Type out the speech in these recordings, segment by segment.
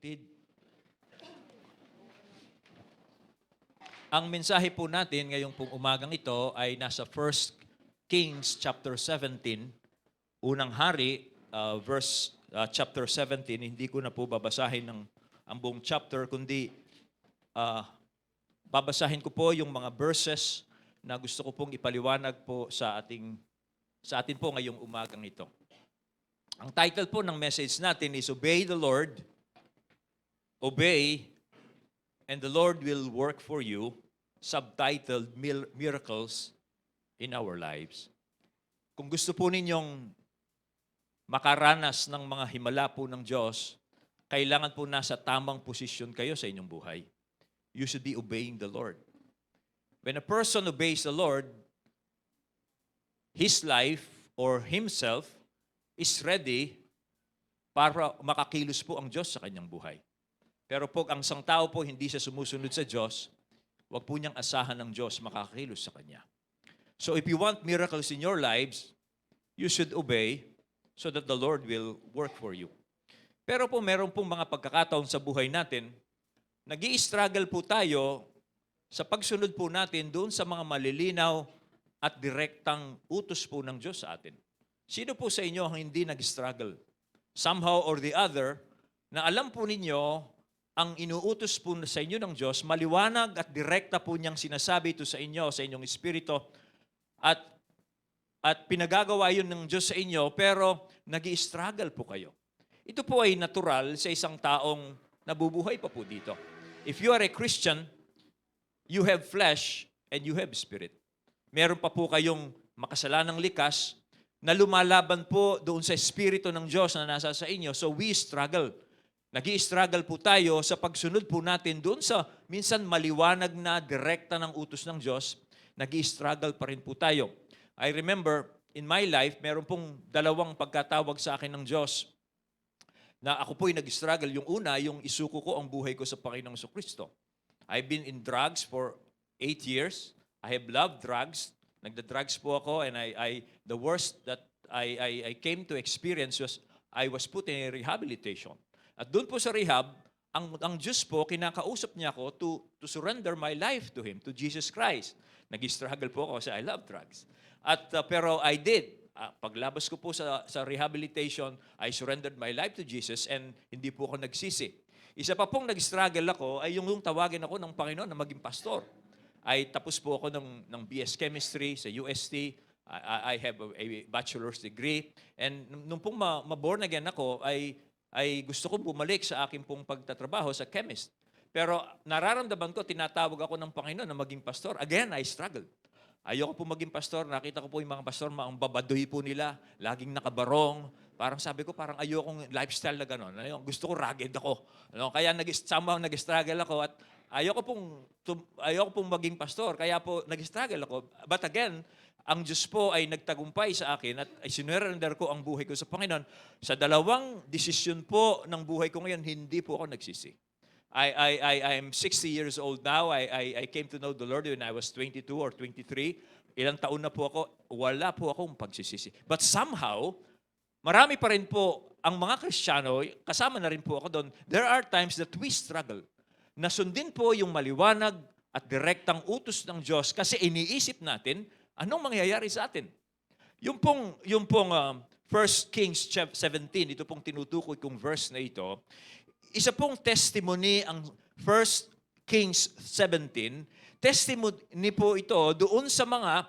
kapatid. Ang mensahe po natin ngayong pong umagang ito ay nasa 1 Kings chapter 17, unang hari, chapter 17. Hindi ko na po babasahin ang buong chapter, kundi babasahin ko po yung mga verses na gusto ko pong ipaliwanag po sa atin po ngayong umagang ito. Ang title po ng message natin is Obey the Lord, Obey, and the Lord will work for you, subtitled Miracles in Our Lives. Kung gusto po ninyong makaranas ng mga himala po ng Diyos, kailangan po nasa tamang posisyon kayo sa inyong buhay. You should be obeying the Lord. When a person obeys the Lord, his life or himself is ready para makakilos po ang Diyos sa kanyang buhay. Pero po, ang isang tao po hindi siya sumusunod sa Diyos, wag po niyang asahan ng Diyos makakilos sa kanya. So if you want miracles in your lives, you should obey so that the Lord will work for you. Pero po meron pong mga pagkakataon sa buhay natin, nag-i-struggle po tayo sa pagsunod po natin doon sa mga malilinaw at direktang utos po ng Diyos sa atin. Sino po sa inyo ang hindi nag-struggle? Somehow or the other, na alam po ninyo ang inuutos po sa inyo ng Diyos, maliwanag at direkta po niyang sinasabi ito sa inyo, sa inyong espiritu, at pinagagawa yun ng Diyos sa inyo, pero nag-i-struggle po kayo. Ito po ay natural sa isang taong nabubuhay pa po dito. If you are a Christian, you have flesh and you have spirit. Meron pa po kayong makasalanang likas na lumalaban po doon sa espiritu ng Diyos na nasa sa inyo. So we struggle. Nag-i-struggle po tayo sa pagsunod po natin doon sa minsan maliwanag na direkta ng utos ng Diyos. Nag-i-struggle pa rin po tayo. I remember, in my life, meron pong dalawang pagkatawag sa akin ng Diyos na ako po'y nag-struggle. Yung una, yung isuko ko ang buhay ko sa Panginoong Jesucristo. I've been in drugs for 8 years. I have loved drugs. Nagda-drugs po ako, and the worst that I came to experience was I was put in a rehabilitation. At doon po sa rehab, ang Diyos po, kinakausap niya ako to surrender my life to Him, to Jesus Christ. Nag-struggle po ako kasi I love drugs. Pero I did. Paglabas ko po sa rehabilitation, I surrendered my life to Jesus and hindi po ako nagsisi. Isa pa pong nag-struggle ako ay yung tawagin ako ng Panginoon na maging pastor. Ay tapos po ako ng BS Chemistry sa UST. I have a bachelor's degree. And nung pong ma-born again ako, ay gusto ko bumalik sa aking pong pagtatrabaho sa chemist. Pero nararamdaman ko, tinatawag ako ng Panginoon na maging pastor. Again, I struggled. Ayoko po maging pastor. Nakita ko po yung mga pastor, ang babadoy po nila, laging nakabarong. Parang sabi ko, parang ayokong lifestyle na gano'n. Gusto ko rugged ako. Kaya somehow nag-struggle ako at ayoko pong maging pastor. Kaya po nag-struggle ako. But again, ang Diyos po ay nagtagumpay sa akin at sinurrender ko ang buhay ko sa Panginoon. Sa dalawang desisyon po ng buhay ko ngayon, hindi po ako nagsisi. I am 60 years old now. I came to know the Lord when I was 22 or 23. Ilang taon na po ako, wala po akong pagsisisi. But somehow, marami pa rin po ang mga Kristiyano, kasama na rin po ako doon, there are times that we struggle. Nasundin po yung maliwanag at direktang utos ng Diyos kasi iniisip natin, anong mangyayari sa atin? Yung pong 1 Kings 17, ito pong tinutukoy kong verse na ito, isa pong testimony ang 1 Kings 17, testimony po ito doon sa mga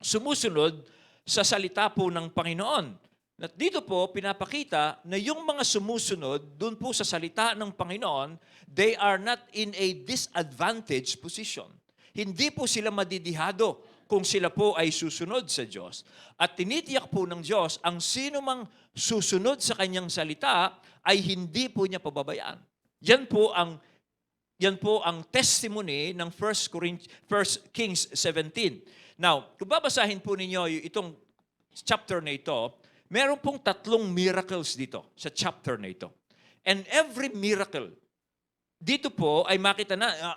sumusunod sa salita po ng Panginoon. At dito po, pinapakita na yung mga sumusunod doon po sa salita ng Panginoon, they are not in a disadvantaged position. Hindi po sila madidihado kung sila po ay susunod sa Diyos. At tinitiyak po ng Diyos, ang sino mang susunod sa kanyang salita ay hindi po niya pababayaan. Yan po ang testimony ng 1 Kings 17. Now, kung babasahin po ninyo itong chapter na ito, meron pong 3 miracles dito sa chapter na ito. And every miracle, dito po ay makita na,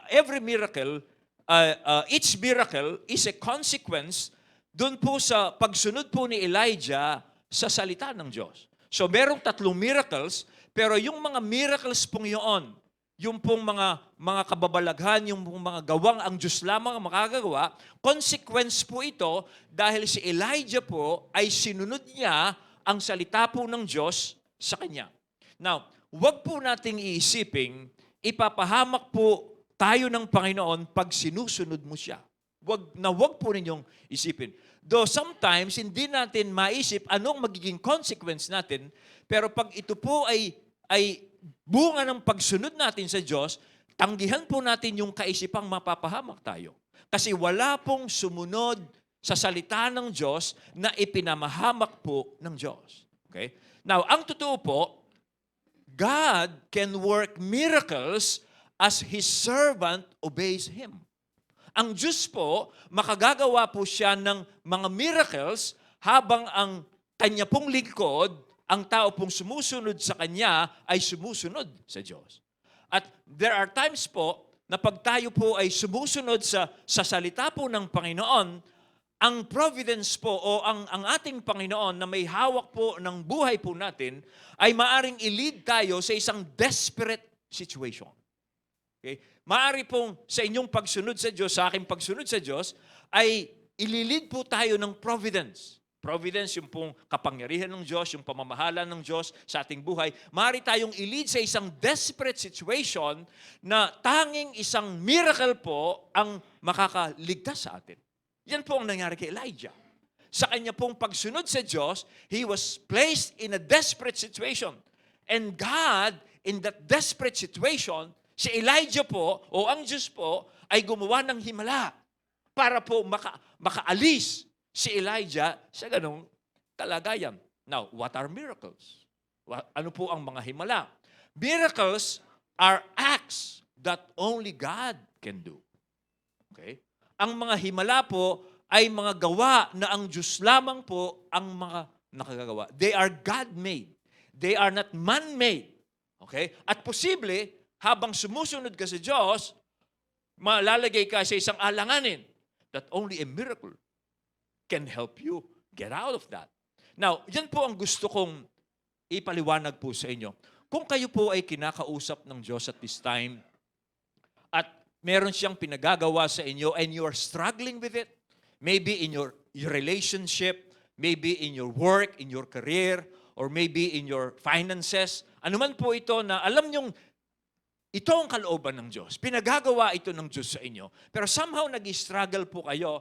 each miracle is a consequence doon po sa pagsunod po ni Elijah sa salita ng Diyos. So merong 3 miracles, pero yung mga miracles pong yun, yung pong mga kababalaghan, yung pong mga gawang ang Diyos lamang ang makagagawa, consequence po ito dahil si Elijah po ay sinunod niya ang salita po ng Diyos sa kanya. Now, wag po nating iisiping ipapahamak po tayo ng Panginoon pag sinusunod mo siya. Wag po ninyong isipin. Though sometimes, hindi natin maisip anong magiging consequence natin, pero pag ito po ay bunga ng pagsunod natin sa Diyos, tanggihan po natin yung kaisipang mapapahamak tayo. Kasi wala pong sumunod sa salita ng Diyos na ipinamahamak po ng Diyos. Okay? Now, ang totoo po, God can work miracles as His servant obeys Him. Ang Diyos po, makagagawa po siya ng mga miracles habang ang kanya pong lingkod, ang tao pong sumusunod sa kanya ay sumusunod sa Diyos. At there are times po na pag tayo po ay sumusunod sa salita po ng Panginoon, ang providence po o ang ating Panginoon na may hawak po ng buhay po natin ay maaring i-lead tayo sa isang desperate situation. Okay? Maari pong sa inyong pagsunod sa Diyos, sa aking pagsunod sa Diyos, ay ililid po tayo ng providence. Providence, yung pong kapangyarihan ng Diyos, yung pamamahala ng Diyos sa ating buhay. Maari tayong ilid sa isang desperate situation na tanging isang miracle po ang makakaligtas sa atin. Yan po ang nangyari kay Elijah. Sa kanya pong pagsunod sa Diyos, he was placed in a desperate situation. And God, in that desperate situation, si Elijah po, o ang Diyos po, ay gumawa ng himala para po makaalis si Elijah sa ganong kalagayan. Now, what are miracles? Ano po ang mga himala? Miracles are acts that only God can do. Okay? Ang mga himala po ay mga gawa na ang Diyos lamang po ang mga nakagagawa. They are God-made. They are not man-made. Okay? At posible, habang sumusunod ka sa Diyos, malalagay ka sa isang alanganin that only a miracle can help you get out of that. Now, yan po ang gusto kong ipaliwanag po sa inyo. Kung kayo po ay kinakausap ng Diyos at this time, at meron siyang pinagagawa sa inyo and you are struggling with it, maybe in your relationship, maybe in your work, in your career, or maybe in your finances, anuman po ito na alam nyong ito ang kalooban ng Diyos. Pinagagawa ito ng Diyos sa inyo. Pero somehow nag-struggle po kayo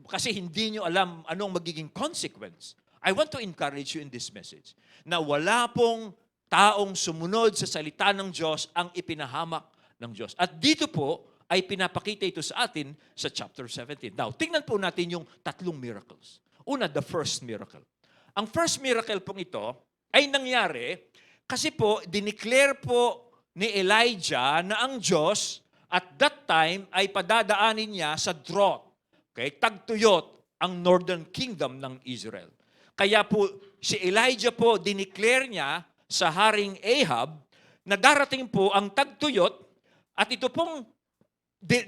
kasi hindi nyo alam anong magiging consequence. I want to encourage you in this message na wala pong taong sumunod sa salita ng Diyos ang ipinahamak ng Diyos. At dito po ay pinapakita ito sa atin sa chapter 17. Now, tingnan po natin yung 3 miracles. Una, the first miracle. Ang first miracle pong ito ay nangyari kasi po, dineclare po ni Elijah na ang Diyos at that time ay padadaanin niya sa drought. Okay? Tagtuyot ang northern kingdom ng Israel. Kaya po si Elijah po dineclare niya sa Haring Ahab na darating po ang tagtuyot at ito pong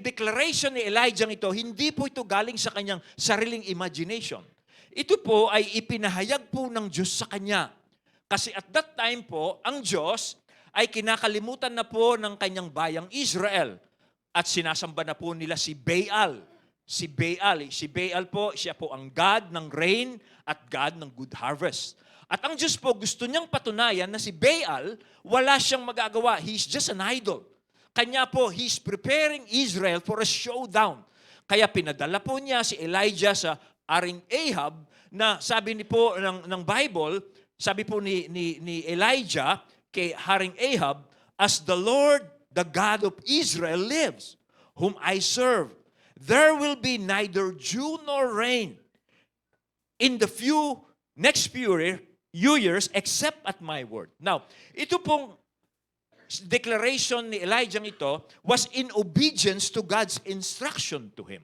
declaration ni Elijah ito, hindi po ito galing sa kanyang sariling imagination. Ito po ay ipinahayag po ng Diyos sa kanya. Kasi at that time po, ang Diyos ay kinakalimutan na po ng kanyang bayang Israel. At sinasamba na po nila si Baal. Si Baal po, siya po ang God ng rain at God ng good harvest. At ang Diyos po, gusto niyang patunayan na si Baal, wala siyang magagawa. He's just an idol. Kanya po, he's preparing Israel for a showdown. Kaya pinadala po niya si Elijah sa Haring Ahab na sabi ni po ng Bible, sabi po ni Elijah, kay Haring Ahab, as the Lord, the God of Israel lives, whom I serve, there will be neither dew nor rain in the next few years except at my word. Now, ito pong declaration ni Elijah ito was in obedience to God's instruction to him.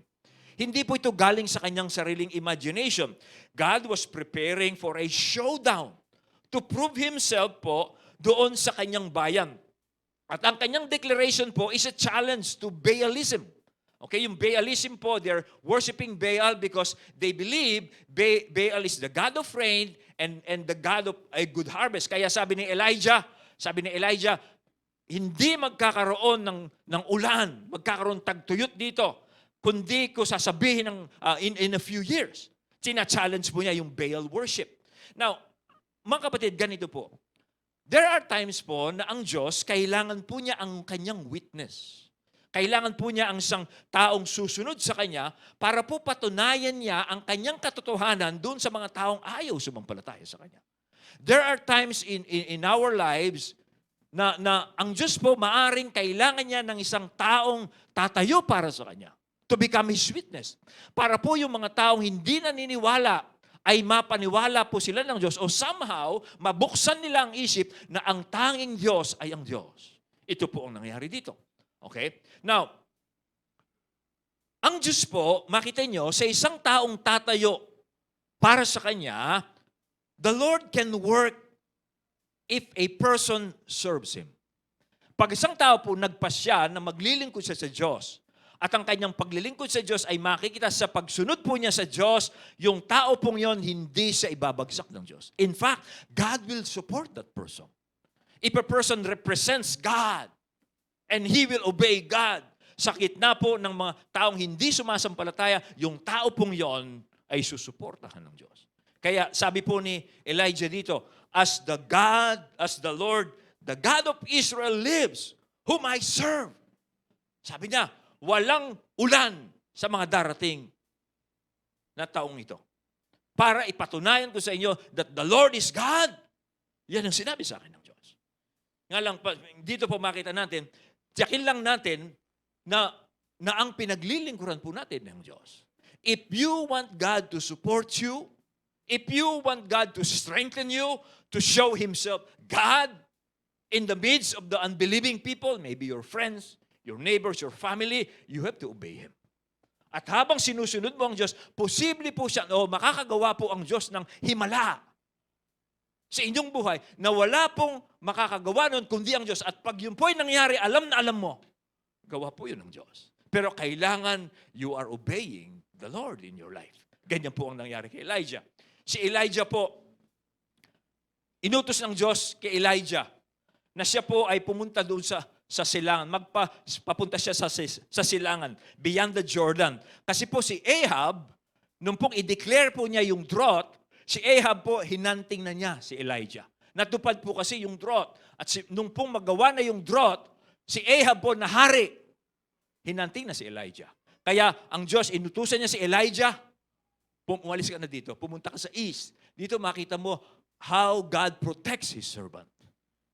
Hindi po ito galing sa kanyang sariling imagination. God was preparing for a showdown to prove Himself po doon sa kanyang bayan. At ang kanyang declaration po is a challenge to Baalism. Okay, yung Baalism po, they're worshiping Baal because they believe Baal is the god of rain and the God of a good harvest. Kaya sabi ni Elijah, hindi magkakaroon ng ulan, magkakaroon tagtuyot dito, kundi ko sasabihin in a few years. Tina-challenge po niya yung Baal worship. Now, mga kapatid, ganito po. There are times po na ang Diyos, kailangan po niya ang kanyang witness. Kailangan po niya ang isang taong susunod sa kanya para po patunayan niya ang kanyang katotohanan doon sa mga taong ayaw sumampalataya sa kanya. There are times in our lives na ang Diyos po maaring kailangan niya ng isang taong tatayo para sa kanya, to become His witness. Para po yung mga taong hindi naniniwala ay mapaniwala po sila ng Diyos o somehow mabuksan nila ang isip na ang tanging Diyos ay ang Diyos. Ito po ang nangyari dito. Okay? Now, ang Diyos po, makita nyo, sa isang taong tatayo para sa Kanya, the Lord can work if a person serves Him. Pag isang tao po nagpasya na maglilingkod siya sa Diyos, at ang kanyang paglilingkod sa Diyos ay makikita sa pagsunod po niya sa Diyos, yung tao pong yon hindi siya ibabagsak ng Diyos. In fact, God will support that person. If a person represents God and he will obey God, sa gitna po ng mga taong hindi sumasampalataya, yung tao pong yon ay susuportahan ng Diyos. Kaya sabi po ni Elijah dito, as the Lord, the God of Israel lives, whom I serve. Sabi niya, walang ulan sa mga darating na taong ito. Para ipatunayan ko sa inyo that the Lord is God. Yan ang sinabi sa akin ng Diyos. Nga lang, dito po makita natin, tiyakin lang natin na ang pinaglilingkuran po natin ng Diyos. If you want God to support you, if you want God to strengthen you, to show Himself God in the midst of the unbelieving people, maybe your friends, your neighbors, your family, you have to obey Him. At habang sinusunod mo ang Diyos, posible po siya, makakagawa po ang Diyos ng himala sa inyong buhay na wala pong makakagawa nun kundi ang Diyos. At pag yun po ay nangyari, alam na alam mo, gawa po yun ng Diyos. Pero kailangan you are obeying the Lord in your life. Ganyan po ang nangyari kay Elijah. Si Elijah po, inutos ng Diyos kay Elijah na siya po ay pumunta doon sa silangan. Papunta siya sa silangan, beyond the Jordan. Kasi po si Ahab, nung pong i-declare po niya yung drought, si Ahab po, hinanting na niya si Elijah. Natupad po kasi yung drought. At nung pong magawa na yung drought, si Ahab po nahari. Hinanting na si Elijah. Kaya ang Diyos, inutusan niya si Elijah, umalis ka na dito, pumunta ka sa east. Dito makita mo how God protects His servant.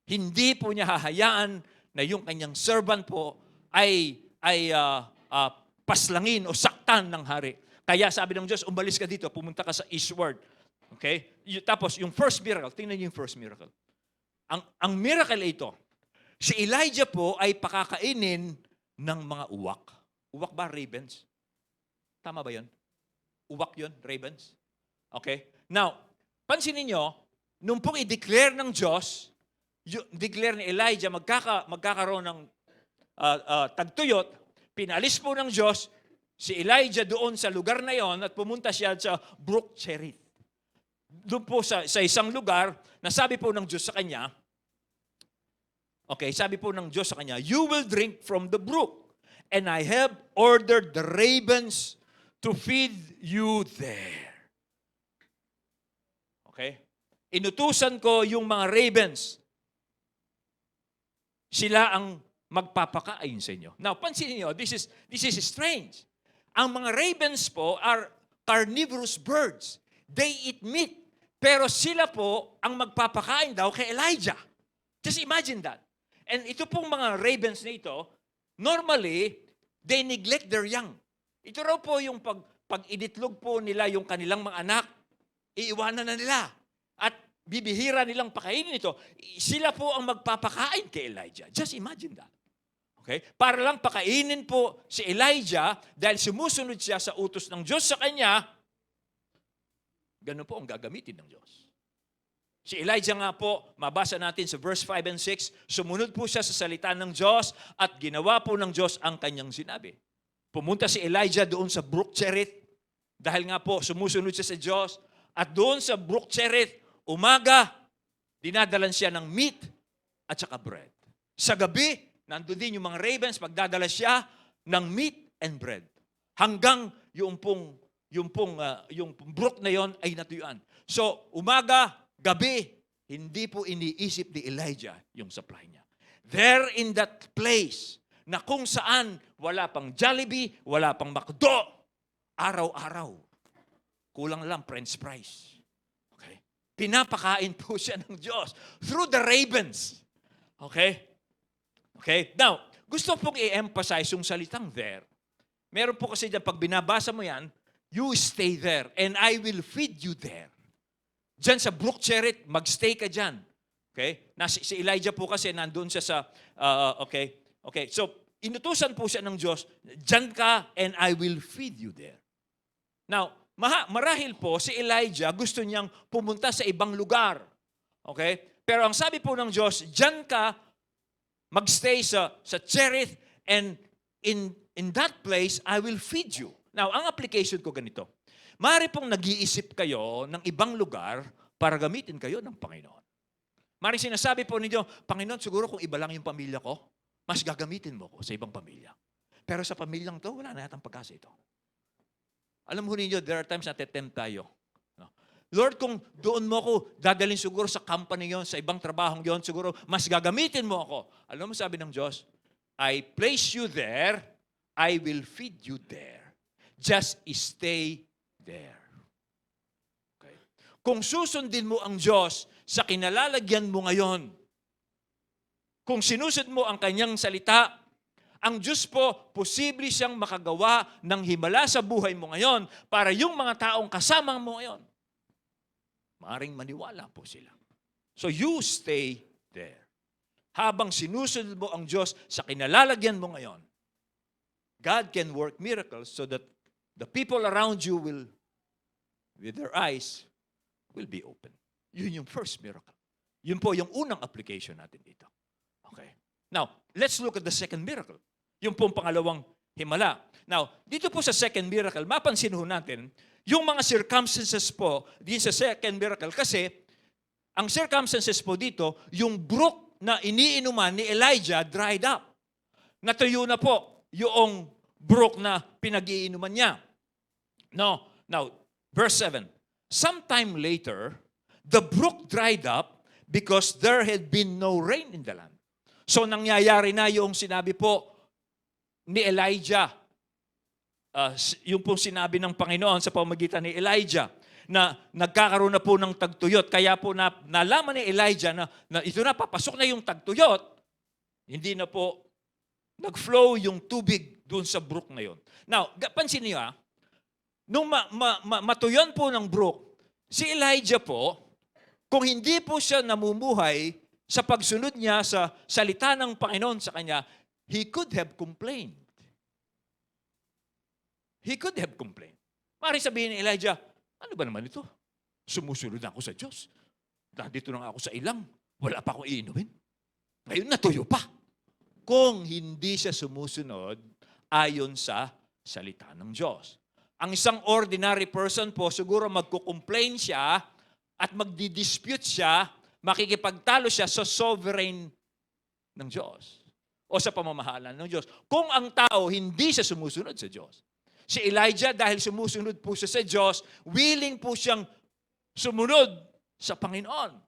Hindi po niya hahayaan na yung kanyang servant po ay paslangin o saktan ng hari. Kaya sabi ng Diyos, umalis ka dito, pumunta ka sa eastward. Okay? Tapos yung first miracle, tingnan niyo yung first miracle. Ang miracle ito, si Elijah po ay pakakainin ng mga uwak. Uwak ba? Ravens? Tama ba yun? Uwak yun? Ravens? Okay? Now, pansinin niyo, nung pong i-declare ng Diyos, declare ni Elijah, magkakaroon ng tagtuyot, pinalis po ng Diyos si Elijah doon sa lugar na yon at pumunta siya sa Brook Cherith. Doon po sa isang lugar na sabi po ng Diyos sa kanya, sabi po ng Diyos sa kanya, you will drink from the brook, and I have ordered the ravens to feed you there. Okay? Inutusan ko yung mga ravens, sila ang magpapakain sa inyo. Now, pansinin niyo, this is strange. Ang mga ravens po are carnivorous birds. They eat meat. Pero sila po ang magpapakain daw kay Elijah. Just imagine that. And ito pong mga ravens na ito, normally, they neglect their young. Ito raw po yung pag initlog po nila yung kanilang mga anak, iiwanan na nila. At bibihira nilang pakainin ito. Sila po ang magpapakain kay Elijah. Just imagine that. Okay? Para lang pakainin po si Elijah dahil sumusunod siya sa utos ng Diyos sa kanya, ganun po ang gagamitin ng Diyos. Si Elijah nga po, mabasa natin sa verse 5 and 6, sumunod po siya sa salita ng Diyos at ginawa po ng Diyos ang kanyang sinabi. Pumunta si Elijah doon sa Brook Cherith dahil nga po sumusunod siya sa Diyos at doon sa Brook Cherith, Umaga, dinadalan siya ng meat at saka bread. Sa gabi, nandun din yung mga ravens, magdadala siya ng meat and bread. Hanggang yung brook na yon ay natuyuan. So, umaga, gabi, hindi po iniisip ni Elijah yung supply niya. There in that place, na kung saan wala pang Jollibee, wala pang McDo, araw-araw, kulang lang French fries. Okay? Pinapakain po siya ng Diyos through the ravens. Okay? Okay? Now, gusto pong i-emphasize yung salitang there. Meron po kasi dyan, pag binabasa mo yan, you stay there and I will feed you there. Diyan sa Brook Cherith, magstay ka dyan. Okay? Si Elijah po kasi nandun siya sa, okay, so inutusan po siya ng Diyos, dyan ka and I will feed you there. Now, marahil po si Elijah gusto niyang pumunta sa ibang lugar. Okay? Pero ang sabi po ng Diyos, dyan ka, magstay sa Cherith and in that place, I will feed you. Now, ang application ko ganito. Maaari pong nag-iisip kayo ng ibang lugar para gamitin kayo ng Panginoon. Maaari sinasabi po ninyo, Panginoon, siguro kung iba lang yung pamilya ko, mas gagamitin mo ko sa ibang pamilya. Pero sa pamilyang to, wala na yatang pagkasa ito. Alam mo ninyo, there are times na tetempt tayo. No? Lord, kung doon mo ko dadalhin siguro sa company yon, sa ibang trabahong yon, siguro mas gagamitin mo ako. Alam mo sabi ng Diyos, I place you there, I will feed you there. Just stay there. Okay. Kung susundin mo ang Diyos sa kinalalagyan mo ngayon, kung sinusod mo ang kanyang salita, ang Diyos po, posible siyang makagawa ng himala sa buhay mo ngayon para yung mga taong kasama mo ngayon, maaring maniwala po sila. So you stay there. Habang sinusunod mo ang Diyos sa kinalalagyan mo ngayon, God can work miracles so that the people around you will, with their eyes, will be open. Yun yung first miracle. Yun po yung unang application natin dito. Okay. Now, let's look at the second miracle. Yung pong pangalawang himala. Now, dito po sa second miracle, mapansin ho natin, yung mga circumstances po, din sa second miracle, kasi ang circumstances po dito, yung brook na iniinuman ni Elijah dried up. Natuyo na po yung brook na pinag-iinuman niya. Now, verse 7. Sometime later, the brook dried up because there had been no rain in the land. So nangyayari na yung sinabi po ni Elijah, yung pong sinabi ng Panginoon sa pamamagitan ni Elijah, na nagkakaroon na po ng tagtuyot. Kaya po nalaman ni Elijah na ito na, papasok na yung tagtuyot, hindi na po nag-flow yung tubig doon sa brook na yun. Now, pansin niyo nung matuyon po ng brook, si Elijah po, kung hindi po siya namumuhay sa pagsunod niya sa salita ng Panginoon sa kanya, he could have complained. He could have complained. Maaaring sabihin ni Elijah, ano ba naman ito? Sumusunod na ako sa Diyos. Nandito na ako sa ilang. Wala pa akong iinumin. Ngayon natuyo pa. Kung hindi siya sumusunod ayon sa salita ng Diyos. Ang isang ordinary person po, siguro magkukomplain siya at magdidispute siya, makikipagtalo siya sa sovereign ng Diyos o sa pamamahalan ng Diyos. Kung ang tao hindi siya sumusunod sa Diyos. Si Elijah, dahil sumusunod po siya sa Diyos, willing po siyang sumunod sa Panginoon.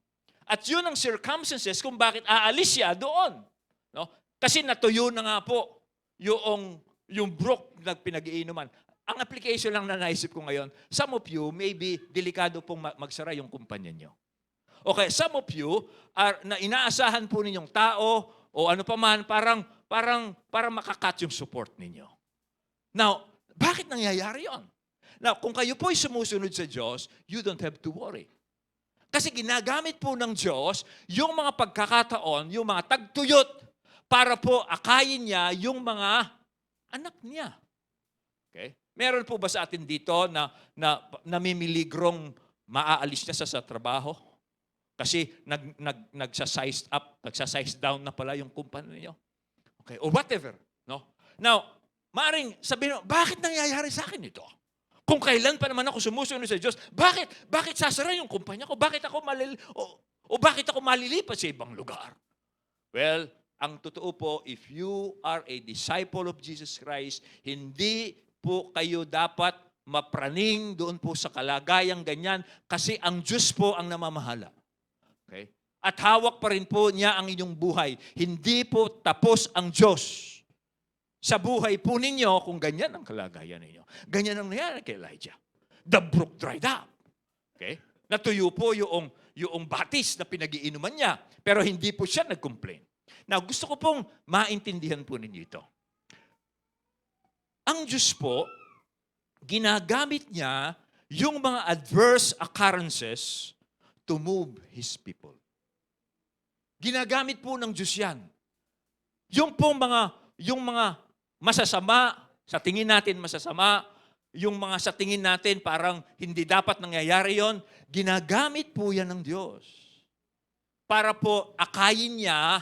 At yun ang circumstances kung bakit aalis siya doon. No? Kasi natuyo na nga po yung brook na pinag-iinuman. Ang application lang na naisip ko ngayon, some of you, maybe delikado pong magsara yung kumpanya nyo. Okay, some of you, na inaasahan po ninyong tao o ano pa man, para makakat yung support ninyo. Now, bakit nangyayari yon? Now, kung kayo po ay sumusunod sa Diyos, you don't have to worry. Kasi ginagamit po ng Diyos yung mga pagkakataon, yung mga tagtuyot, para po akayin niya yung mga anak niya. Okay? Meron po ba sa atin dito na namimiligrong maaalis niya sa trabaho? Kasi nagsa-size up, nagsa-size down na pala yung kumpanya niyo. Okay, or whatever, no? Now, maaring sabihin, bakit nangyayari sa akin ito? Kung kailan pa naman ako sumusunod sa Diyos, bakit sasara yung kumpanya ko? Bakit ako bakit ako malilipat sa ibang lugar? Well, ang totoo po, if you are a disciple of Jesus Christ, hindi po kayo dapat mapraning doon po sa kalagayang ganyan kasi ang Diyos po ang namamahala. Okay? At hawak pa rin po niya ang inyong buhay. Hindi po tapos ang Diyos sa buhay po ninyo kung ganyan ang kalagayan ninyo. Ganyan ang nangyari kay Elijah. The brook dried up. Okay? Natuyo po yung batis na pinag-iinuman niya. Pero hindi po siya nag-complain. Now, gusto ko pong maintindihan po ninyo ito. Ang Diyos po, ginagamit niya yung mga adverse occurrences to move His people. Ginagamit po ng Diyos yan. Yung mga masasama, sa tingin natin masasama, yung mga sa tingin natin parang hindi dapat nangyayari yon, ginagamit po yan ng Diyos. Para po akayin niya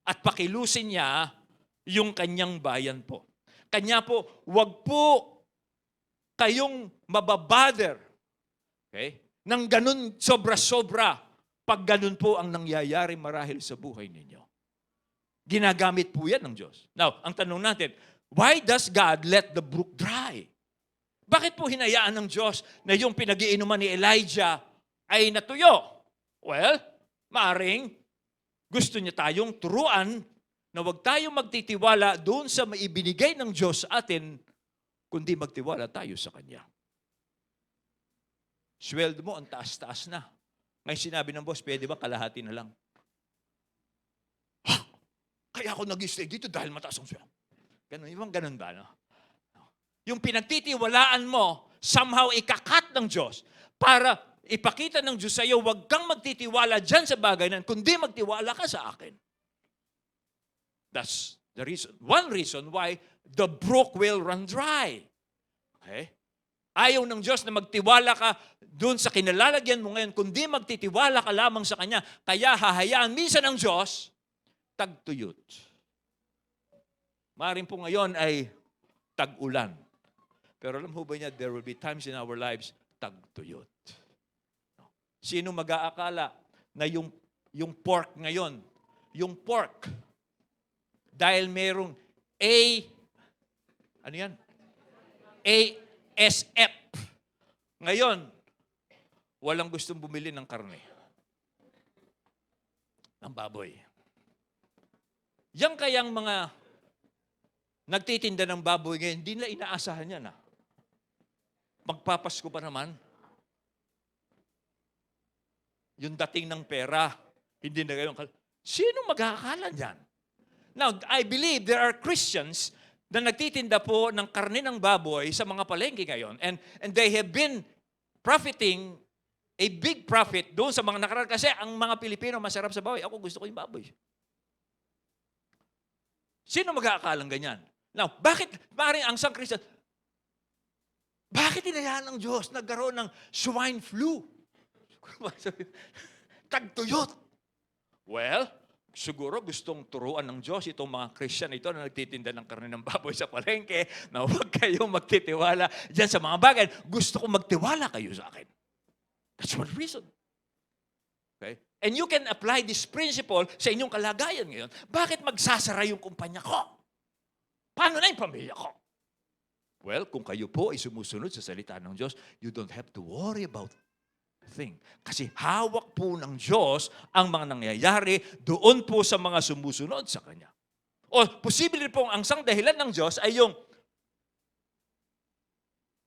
at pakilusin niya yung kanyang bayan po. Kanya po, wag po kayong mababother. Okay? Nang ganun sobra-sobra, pag ganun po ang nangyayari marahil sa buhay ninyo. Ginagamit po yan ng Diyos. Now, ang tanong natin, why does God let the brook dry? Bakit po hinayaan ng Diyos na yung pinag-iinuman ni Elijah ay natuyo? Well, maaring gusto niya tayong turuan na huwag tayong magtitiwala doon sa maibinigay ng Diyos sa atin, kundi magtiwala tayo sa Kanya. Sweldo mo, ang taas-taas na. Ngayon sinabi ng boss, pwede ba kalahati na lang? Ha? Kaya ako nag-stay dito dahil mataas ang sweldo. Ganun ba? No? Yung pinagtitiwalaan mo, somehow ikakat ng Diyos para ipakita ng Diyos sa iyo, huwag kang magtitiwala dyan sa bagay na, kundi magtiwala ka sa akin. That's the reason. One reason why the brook will run dry. Okay? Ayaw ng Diyos na magtiwala ka doon sa kinalalagyan mo ngayon, kundi magtitiwala ka lamang sa Kanya. Kaya hahayaan minsan ng Diyos, tagtuyot. Maaaring po ngayon ay tag-ulan. Pero alam mo ba niya, there will be times in our lives, tagtuyot. Sino mag-aakala na yung pork ngayon, yung pork, dahil merong ano yan? ASF. Ngayon, walang gustong bumili ng karne. Ng baboy. Yang kayang mga nagtitinda ng baboy ngayon, hindi nila inaasahan yan. Magpapasko pa naman. Yung dating ng pera, hindi na ngayon. Sino mag-aakala niyan? Now, I believe there are Christians na nagtitinda po ng karne ng baboy sa mga palengke ngayon. And they have been profiting a big profit doon sa mga nakaraan. Kasi ang mga Pilipino masarap sa baboy. Ako gusto ko yung baboy. Sino mag-aakalang ganyan? Now, bakit maaaring ang isang Christian, bakit inayaan ng Diyos nagkaroon ng swine flu? Tagtuyot. Well, siguro gustong turuan ng Diyos itong mga Christian ito na nagtitinda ng karne ng baboy sa palengke na huwag kayong magtitiwala dyan sa mga bagay. Gusto ko magtiwala kayo sa akin. That's one reason. Okay? And you can apply this principle sa inyong kalagayan ngayon. Bakit magsasara yung kumpanya ko? Paano na yung pamilya ko? Well, kung kayo po ay sumusunod sa salita ng Diyos, you don't have to worry about thing. Kasi hawak po ng Diyos ang mga nangyayari doon po sa mga sumusunod sa Kanya. O posible pong ang isang dahilan ng Diyos ay yung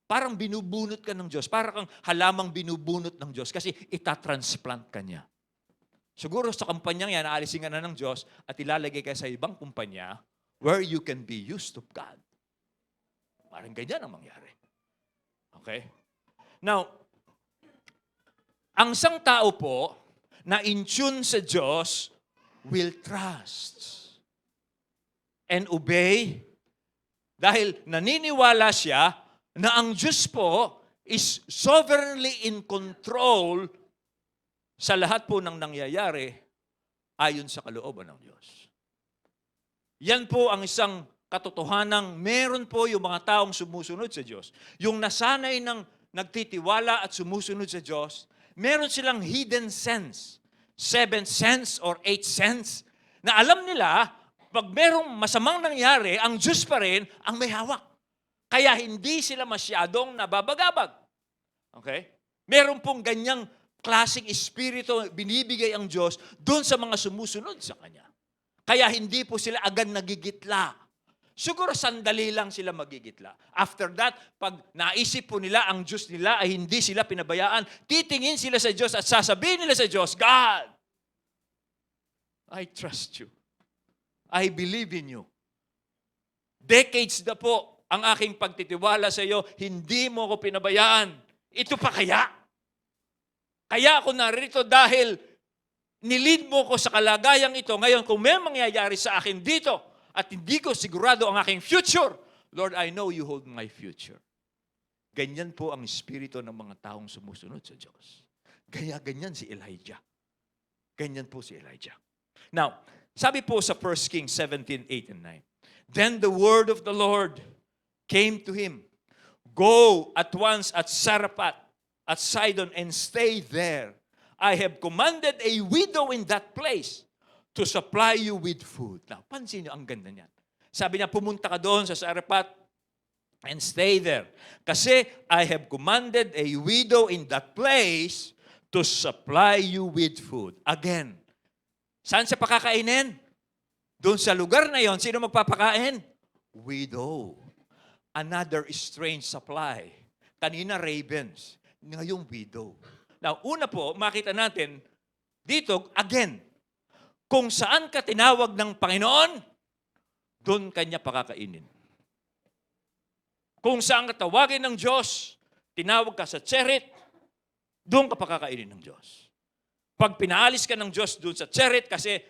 parang binubunot ka ng Diyos, parang kang halamang binubunot ng Diyos kasi itatransplant ka niya. Siguro sa kumpanyang yan, aalisin ka na ng Diyos at ilalagay ka sa ibang kumpanya where you can be used of God. Parang ganyan ang mangyari. Okay? Now, ang isang tao po na in tune sa Diyos will trust and obey dahil naniniwala siya na ang Diyos po is sovereignly in control sa lahat po ng nangyayari ayon sa kalooban ng Diyos. Yan po ang isang katotohanang meron po yung mga taong sumusunod sa Diyos. Yung nasanay ng nagtitiwala at sumusunod sa Diyos, meron silang hidden sense. 7 cents or 8 cents na alam nila, pag merong masamang nangyari, ang Diyos pa rin ang may hawak. Kaya hindi sila masyadong nababagabag. Okay? Meron pong ganyang klaseng espiritu binibigay ang Diyos doon sa mga sumusunod sa Kanya. Kaya hindi po sila agad nagigitla. Siguro sandali lang sila magigitla. After that, pag naisip po nila ang Diyos nila ay hindi sila pinabayaan, titingin sila sa Diyos at sasabihin nila sa Diyos, God, I trust you. I believe in you. Decades na po ang aking pagtitiwala sa iyo, hindi mo ako pinabayaan. Ito pa kaya? Kaya ako narito dahil nilid mo ko sa kalagayang ito. Ngayon, kung may mangyayari sa akin dito, at hindi ko sigurado ang aking future, Lord, I know you hold my future. Ganyan po ang espiritu ng mga taong sumusunod sa Diyos. Kaya ganyan si Elijah. Ganyan po si Elijah. Now, sabi po sa 1 Kings 17:8 and 9, Then the word of the Lord came to him, Go at once at Zarephath, at Sidon, and stay there. I have commanded a widow in that place to supply you with food. Now, pansin niyo, ang ganda niyan. Sabi niya, pumunta ka doon sa Zarephath and stay there. Kasi I have commanded a widow in that place to supply you with food. Again, saan siya pakakainin? Doon sa lugar na yon, sino magpapakain? Widow. Another strange supply. Kanina ravens, ngayong widow. Now, una po, makita natin, dito, again, kung saan ka tinawag ng Panginoon, doon kanya pakakainin. Kung saan ka tawagin ng Diyos, tinawag ka sa Cherith, doon ka pakakainin ng Diyos. Pag pinaalis ka ng Diyos doon sa Cherith, kasi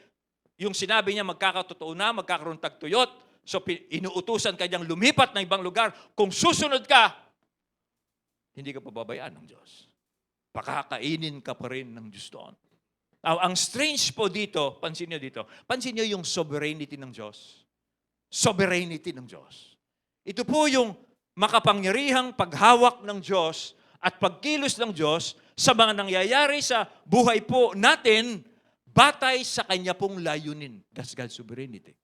yung sinabi niya magkakatotoo na, magkakaroon tagtuyot, so inuutusan ka niyang lumipat na ibang lugar, kung susunod ka, hindi ka pababayaan ng Diyos. Pakakainin ka pa rin ng Diyos doon. Now, ang strange po dito, pansin niyo yung sovereignty ng Diyos. Sovereignty ng Diyos. Ito po yung makapangyarihang paghawak ng Diyos at pagkilos ng Diyos sa mga nangyayari sa buhay po natin batay sa Kanya pong layunin. That's God's sovereignty.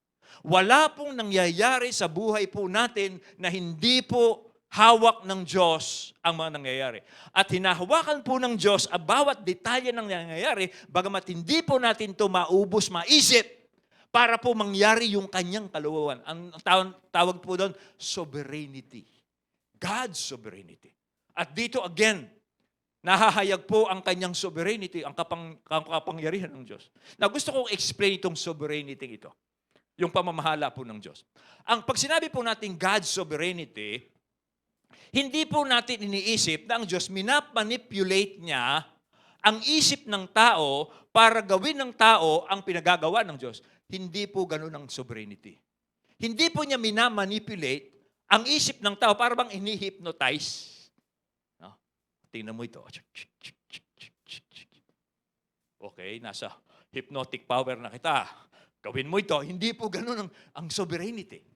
Wala pong nangyayari sa buhay po natin na hindi po hawak ng Diyos ang mga nangyayari. At hinahawakan po ng Diyos ang bawat detalye ng nangyayari, bagamat hindi po natin ito maubos, maisip, para po mangyari yung kanyang kalooban. Ang tawag po doon, sovereignty. God's sovereignty. At dito again, nahahayag po ang kanyang sovereignty, ang kapangyarihan ng Diyos. Na gusto kong explain itong sovereignty ito. Yung pamamahala po ng Diyos. Pag sinabi po natin God's sovereignty, hindi po natin iniisip na ang Diyos minamanipulate niya ang isip ng tao para gawin ng tao ang pinagagawa ng Diyos. Hindi po ganun ang sovereignty. Hindi po niya minamanipulate ang isip ng tao para bang ini-hypnotize. No? Tingnan mo ito. Okay, nasa hypnotic power na kita. Gawin mo ito. Hindi po ganun ang sovereignty.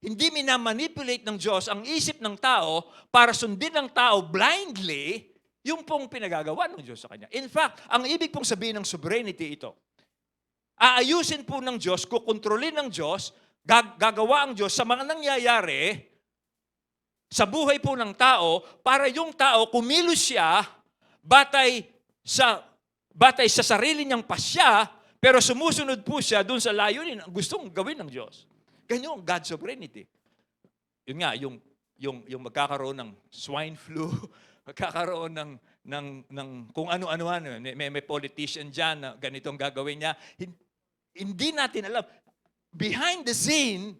Hindi minamanipulate ng Diyos ang isip ng tao para sundin ng tao blindly yung pong pinagagawa ng Diyos sa kanya. In fact, ang ibig pong sabihin ng sovereignty ito, aayusin po ng Diyos, kukontrolin ng Diyos, gagawa ang Diyos sa mga nangyayari sa buhay po ng tao para yung tao kumilos siya batay sa sarili niyang pasya, pero sumusunod po siya dun sa layunin ang gustong gawin ng Diyos. Ganyan ang God's sovereignty. Yun nga, yung magkakaroon ng swine flu, magkakaroon ng kung ano-ano. May politician dyan na ganitong gagawin niya. Hindi natin alam. Behind the scene,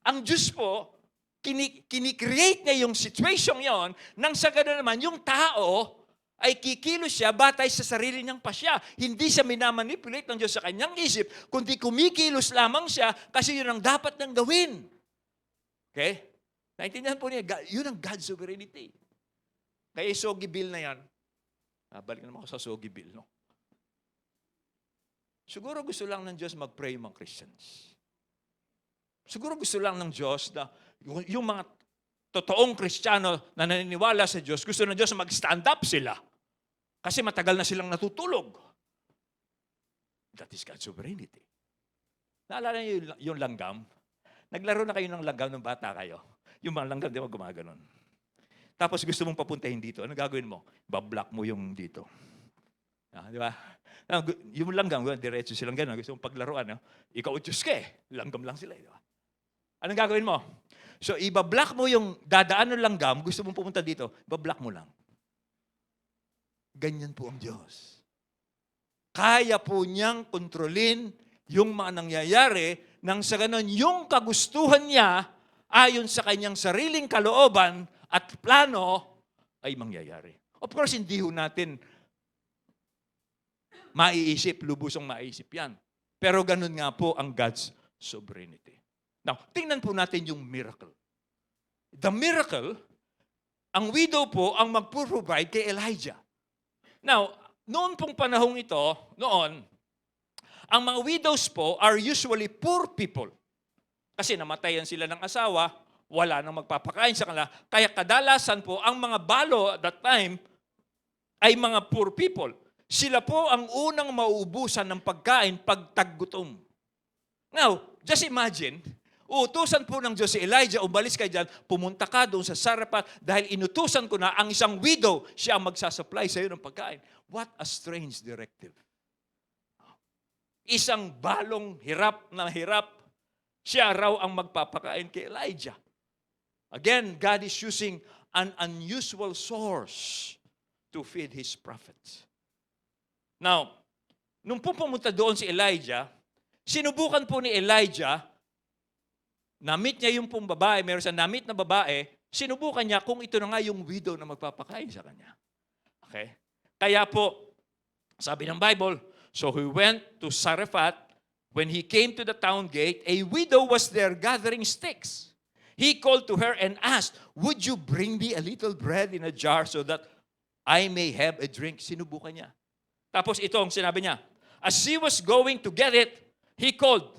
ang Diyos po, kinikreate niya yung situation yon nang sa gano'n naman, yung tao ay kikilos siya batay sa sarili niyang pasya. Hindi siya minamanipulate ng Diyos sa kanyang isip, kundi kumikilos lamang siya kasi yun ang dapat nang gawin. Okay? Naintindihan po niya, yun ang God's sovereignty. Kaya Sogi Bill na yan, balik naman ako sa Sogi Bill, no? Siguro gusto lang ng Diyos mag-pray mga Christians. Siguro gusto lang ng Diyos na yung mga totoong Kristiyano na naniniwala sa Diyos, gusto ng Diyos na mag-stand up sila. Kasi matagal na silang natutulog. That is God's sovereignty. Naalala niyo yung langgam? Naglaro na kayo ng langgam ng bata kayo. Yung mga langgam, di ba gumaganon? Tapos gusto mong papuntahin dito. Ano gagawin mo? Bablock mo yung dito. Di ba? Yung langgam, diretso silang gano'n. Gusto mong paglaruan. Ikaw, Diyos ka eh. Langgam lang sila. Di ba? Anong gagawin mo? So, ibablock mo yung dadaan ng langgam. Gusto mong pumunta dito. Ibablock mo lang. Ganyan po ang Diyos. Kaya po niyang kontrolin yung mga nangyayari nang sa ganon yung kagustuhan niya ayon sa kanyang sariling kalooban at plano ay mangyayari. Of course, hindi ho natin maiisip, lubusong maiisip yan. Pero ganun nga po ang God's sovereignty. Now, tingnan po natin yung miracle. The miracle, ang widow po ang magpo-provide kay Elijah. Now, noon pong panahong ito, ang mga widows po are usually poor people. Kasi namatayan sila ng asawa, wala nang magpapakain sa kanila. Kaya kadalasan po, ang mga balo at that time ay mga poor people. Sila po ang unang mauubusan ng pagkain pag taggutom. Now, just imagine, uutusan po ng Diyos si Elijah, umalis kayo dyan, pumunta ka doon sa Sarephat dahil inutusan ko na ang isang widow, siya ang magsasupply sa iyo ng pagkain. What a strange directive. Isang balong hirap na hirap, siya raw ang magpapakain kay Elijah. Again, God is using an unusual source to feed His prophets. Now, nung pumunta doon si Elijah, sinubukan po ni Elijah, na-meet niya yung pong babae, meron siya na-meet na babae, sinubukan niya kung ito na nga yung widow na magpapakain sa kanya. Okay? Kaya po, sabi ng Bible, so he went to Sarephat. When he came to the town gate, a widow was there gathering sticks. He called to her and asked, would you bring me a little bread in a jar so that I may have a drink? Sinubukan niya. Tapos ito ang sinabi niya. As she was going to get it, he called,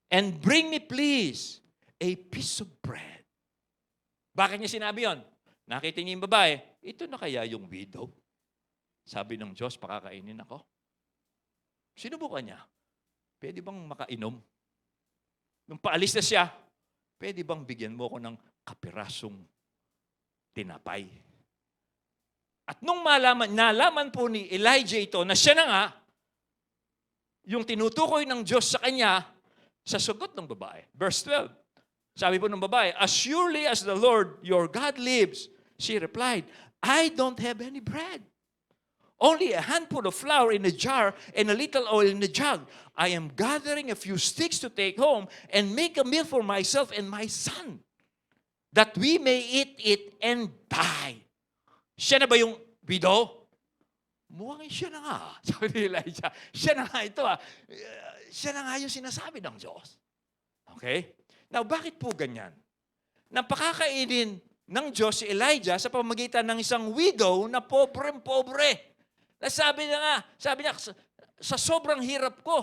and bring me please a piece of bread. Bakit niya sinabi yon? Nakita niya yung babae, ito na kaya yung widow? Sabi ng Diyos, pakakainin ako. Sinubukan niya. Pwede bang makainom? Nung paalis na siya, pwede bang bigyan mo ko ng kapirasong tinapay? At nung nalaman po ni Elijah ito na siya na nga, yung tinutukoy ng Diyos sa kanya, sa sagot ng babae. Verse 12. Sabi po ng babae, as surely as the Lord your God lives, she replied, I don't have any bread. Only a handful of flour in a jar and a little oil in a jug. I am gathering a few sticks to take home and make a meal for myself and my son, that we may eat it and die. Siya na ba yung widow? Mukhang siya na nga. Sabi ni Elijah, siya na nga ito. Siya na nga yung sinasabi ng Diyos. Okay? Now, bakit po ganyan? Napakakainin ng Diyos si Elijah sa pamamagitan ng isang widow na pobreng-pobre. Sabi niya, sa sobrang hirap ko,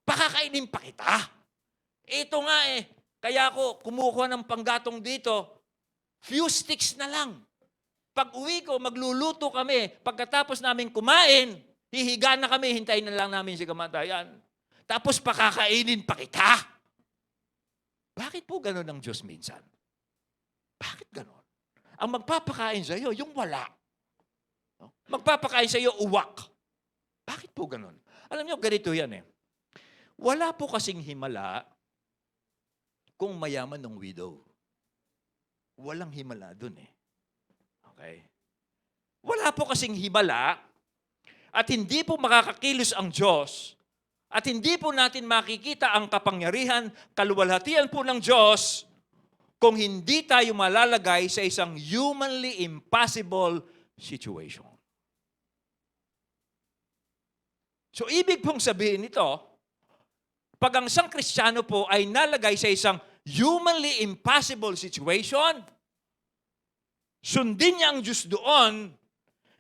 pakakainin pa kita. Ito nga kaya ako kumukuha ng panggatong dito, few sticks na lang. Pag uwi ko, magluluto kami. Pagkatapos namin kumain, hihiga na kami, hintayin na lang namin si kamatayan. Tapos pakakainin pa kita. Bakit po gano'n ang Diyos minsan? Bakit gano'n? Ang magpapakain sa iyo, yung wala. Magpapakain sa iyo, uwak. Bakit po gano'n? Alam niyo, ganito yan Wala po kasing himala kung mayaman ng widow. Walang himala dun Okay? Wala po kasing himala at hindi po makakakilos ang Diyos at hindi po natin makikita ang kapangyarihan, kaluwalhatian po ng Diyos kung hindi tayo malalagay sa isang humanly impossible situation. So, ibig pong sabihin nito, pag ang isang Kristiyano po ay nalagay sa isang humanly impossible situation, sundin niya ang Diyos doon,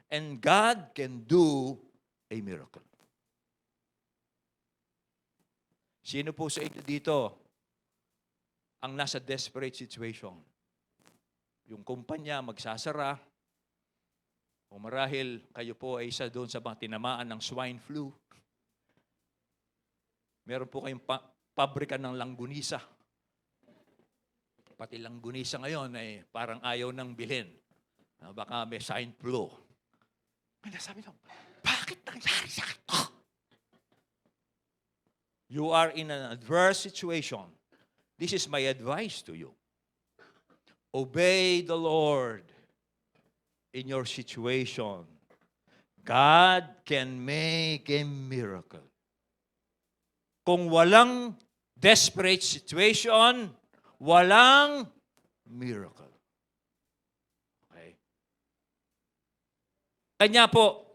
and God can do a miracle. Sino po sa inyo dito ang nasa desperate situation. Yung kumpanya magsasara, o marahil kayo po ay isa doon sa mga tinamaan ng swine flu. Meron po kayong pabrika ng langgunisa. Pati langgunisa ngayon ay parang ayaw nang bilhin. Baka may swine flu. Kaya sabi nyo, bakit nangyari sa ito? You are in an adverse situation. This is my advice to you. Obey the Lord in your situation. God can make a miracle. Kung walang desperate situation, walang miracle. Okay? Kanya po,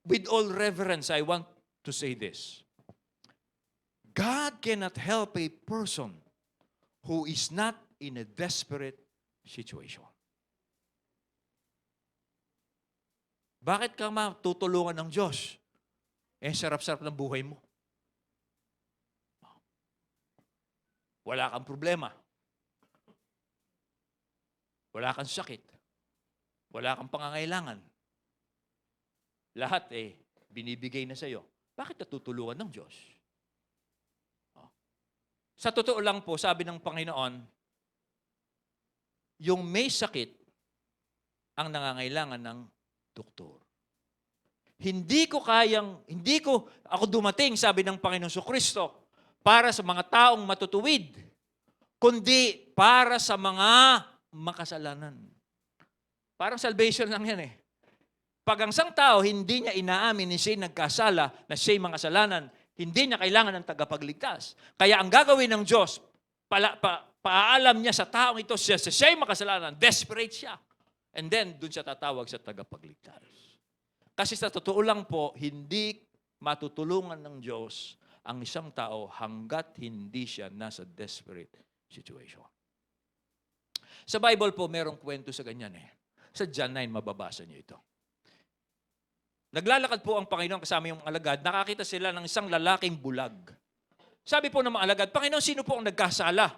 with all reverence, I want to say this. God cannot help a person who is not in a desperate situation. Bakit ka matutulungan ng Diyos? Sarap-sarap ng buhay mo. Wala kang problema. Wala kang sakit. Wala kang pangangailangan. Lahat binibigay na sa iyo. Bakit natutulungan ng Diyos? Sa totoo lang po, sabi ng Panginoon, yung may sakit ang nangangailangan ng doktor. Ako dumating, sabi ng Panginoon Kristo, para sa mga taong matutuwid, kundi para sa mga makasalanan. Parang salvation lang yan eh. Pag ang isang tao, hindi niya inaamin na siya'y nagkasala, na siya'y makasalanan, hindi niya kailangan ng tagapagligtas. Kaya ang gagawin ng Diyos, paalam niya sa taong ito, siya'y makasalanan, desperate siya. And then, dun siya tatawag sa tagapagligtas. Kasi sa totoo lang po, hindi matutulungan ng Diyos ang isang tao hanggat hindi siya nasa desperate situation. Sa Bible po, merong kwento sa ganyan eh. Sa John 9, mababasa niyo ito. Naglalakad po ang Panginoon kasama yung alagad. Nakakita sila ng isang lalaking bulag. Sabi po ng mga alagad, Panginoon, sino po ang nagkasala?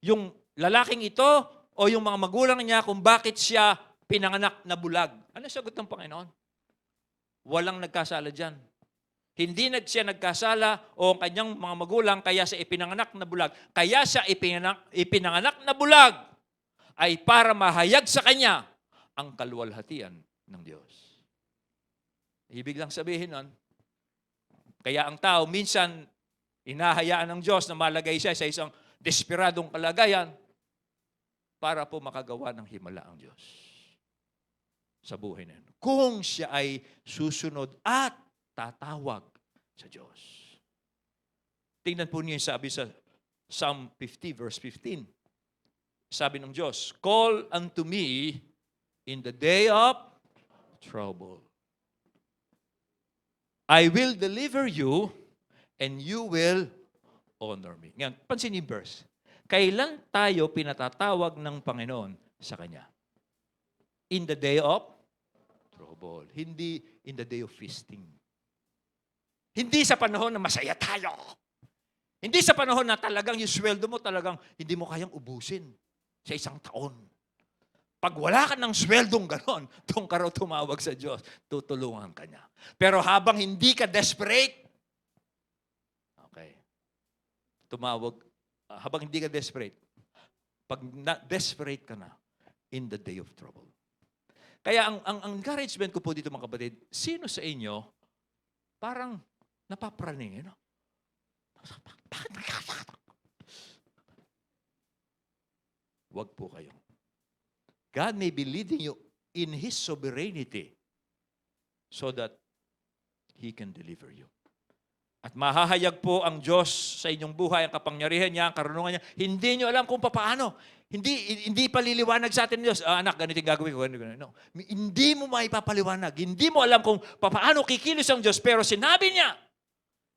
Yung lalaking ito o yung mga magulang niya kung bakit siya pinanganak na bulag? Ano sagot ng Panginoon? Walang nagkasala dyan. Hindi siya nagkasala o ang kanyang mga magulang kaya siya ipinanganak na bulag. Kaya siya ipinanganak na bulag ay para mahayag sa kanya ang kaluwalhatian ng Diyos. Ibig lang sabihin nun, kaya ang tao minsan inahayaan ng Diyos na malagay siya sa isang desperadong kalagayan para po makagawa ng himala ang Diyos sa buhay na yun. Kung siya ay susunod at tatawag sa Diyos. Tingnan po niyo yung sabi sa Psalm 50 verse 15. Sabi ng Diyos, call unto me in the day of trouble. I will deliver you and you will honor me. Ngayon, pansin yung verse. Kailan tayo pinatatawag ng Panginoon sa Kanya? In the day of trouble. Hindi in the day of feasting. Hindi sa panahon na masaya tayo. Hindi sa panahon na talagang yung sweldo mo talagang hindi mo kayang ubusin sa isang taon. Pag wala ka ng sweldong ganon, doon ka raw tumawag sa Diyos, tutulungan ka niya. Pero habang hindi ka desperate, okay, habang hindi ka desperate, pag desperate ka na, in the day of trouble. Kaya ang encouragement ko po dito mga kapatid, sino sa inyo, parang napapraning, bakit nagkasakit? Huwag po kayo. God may be leading you in His sovereignty so that He can deliver you. At mahahayag po ang Diyos sa inyong buhay, ang kapangyarihan niya, ang karunungan niya. Hindi niyo alam kung paano. Hindi paliliwanag sa atin ng Diyos, anak, ganito yung gagawin ko. No. Hindi mo maipapaliwanag. Hindi mo alam kung paano kikilos ang Diyos. Pero sinabi niya,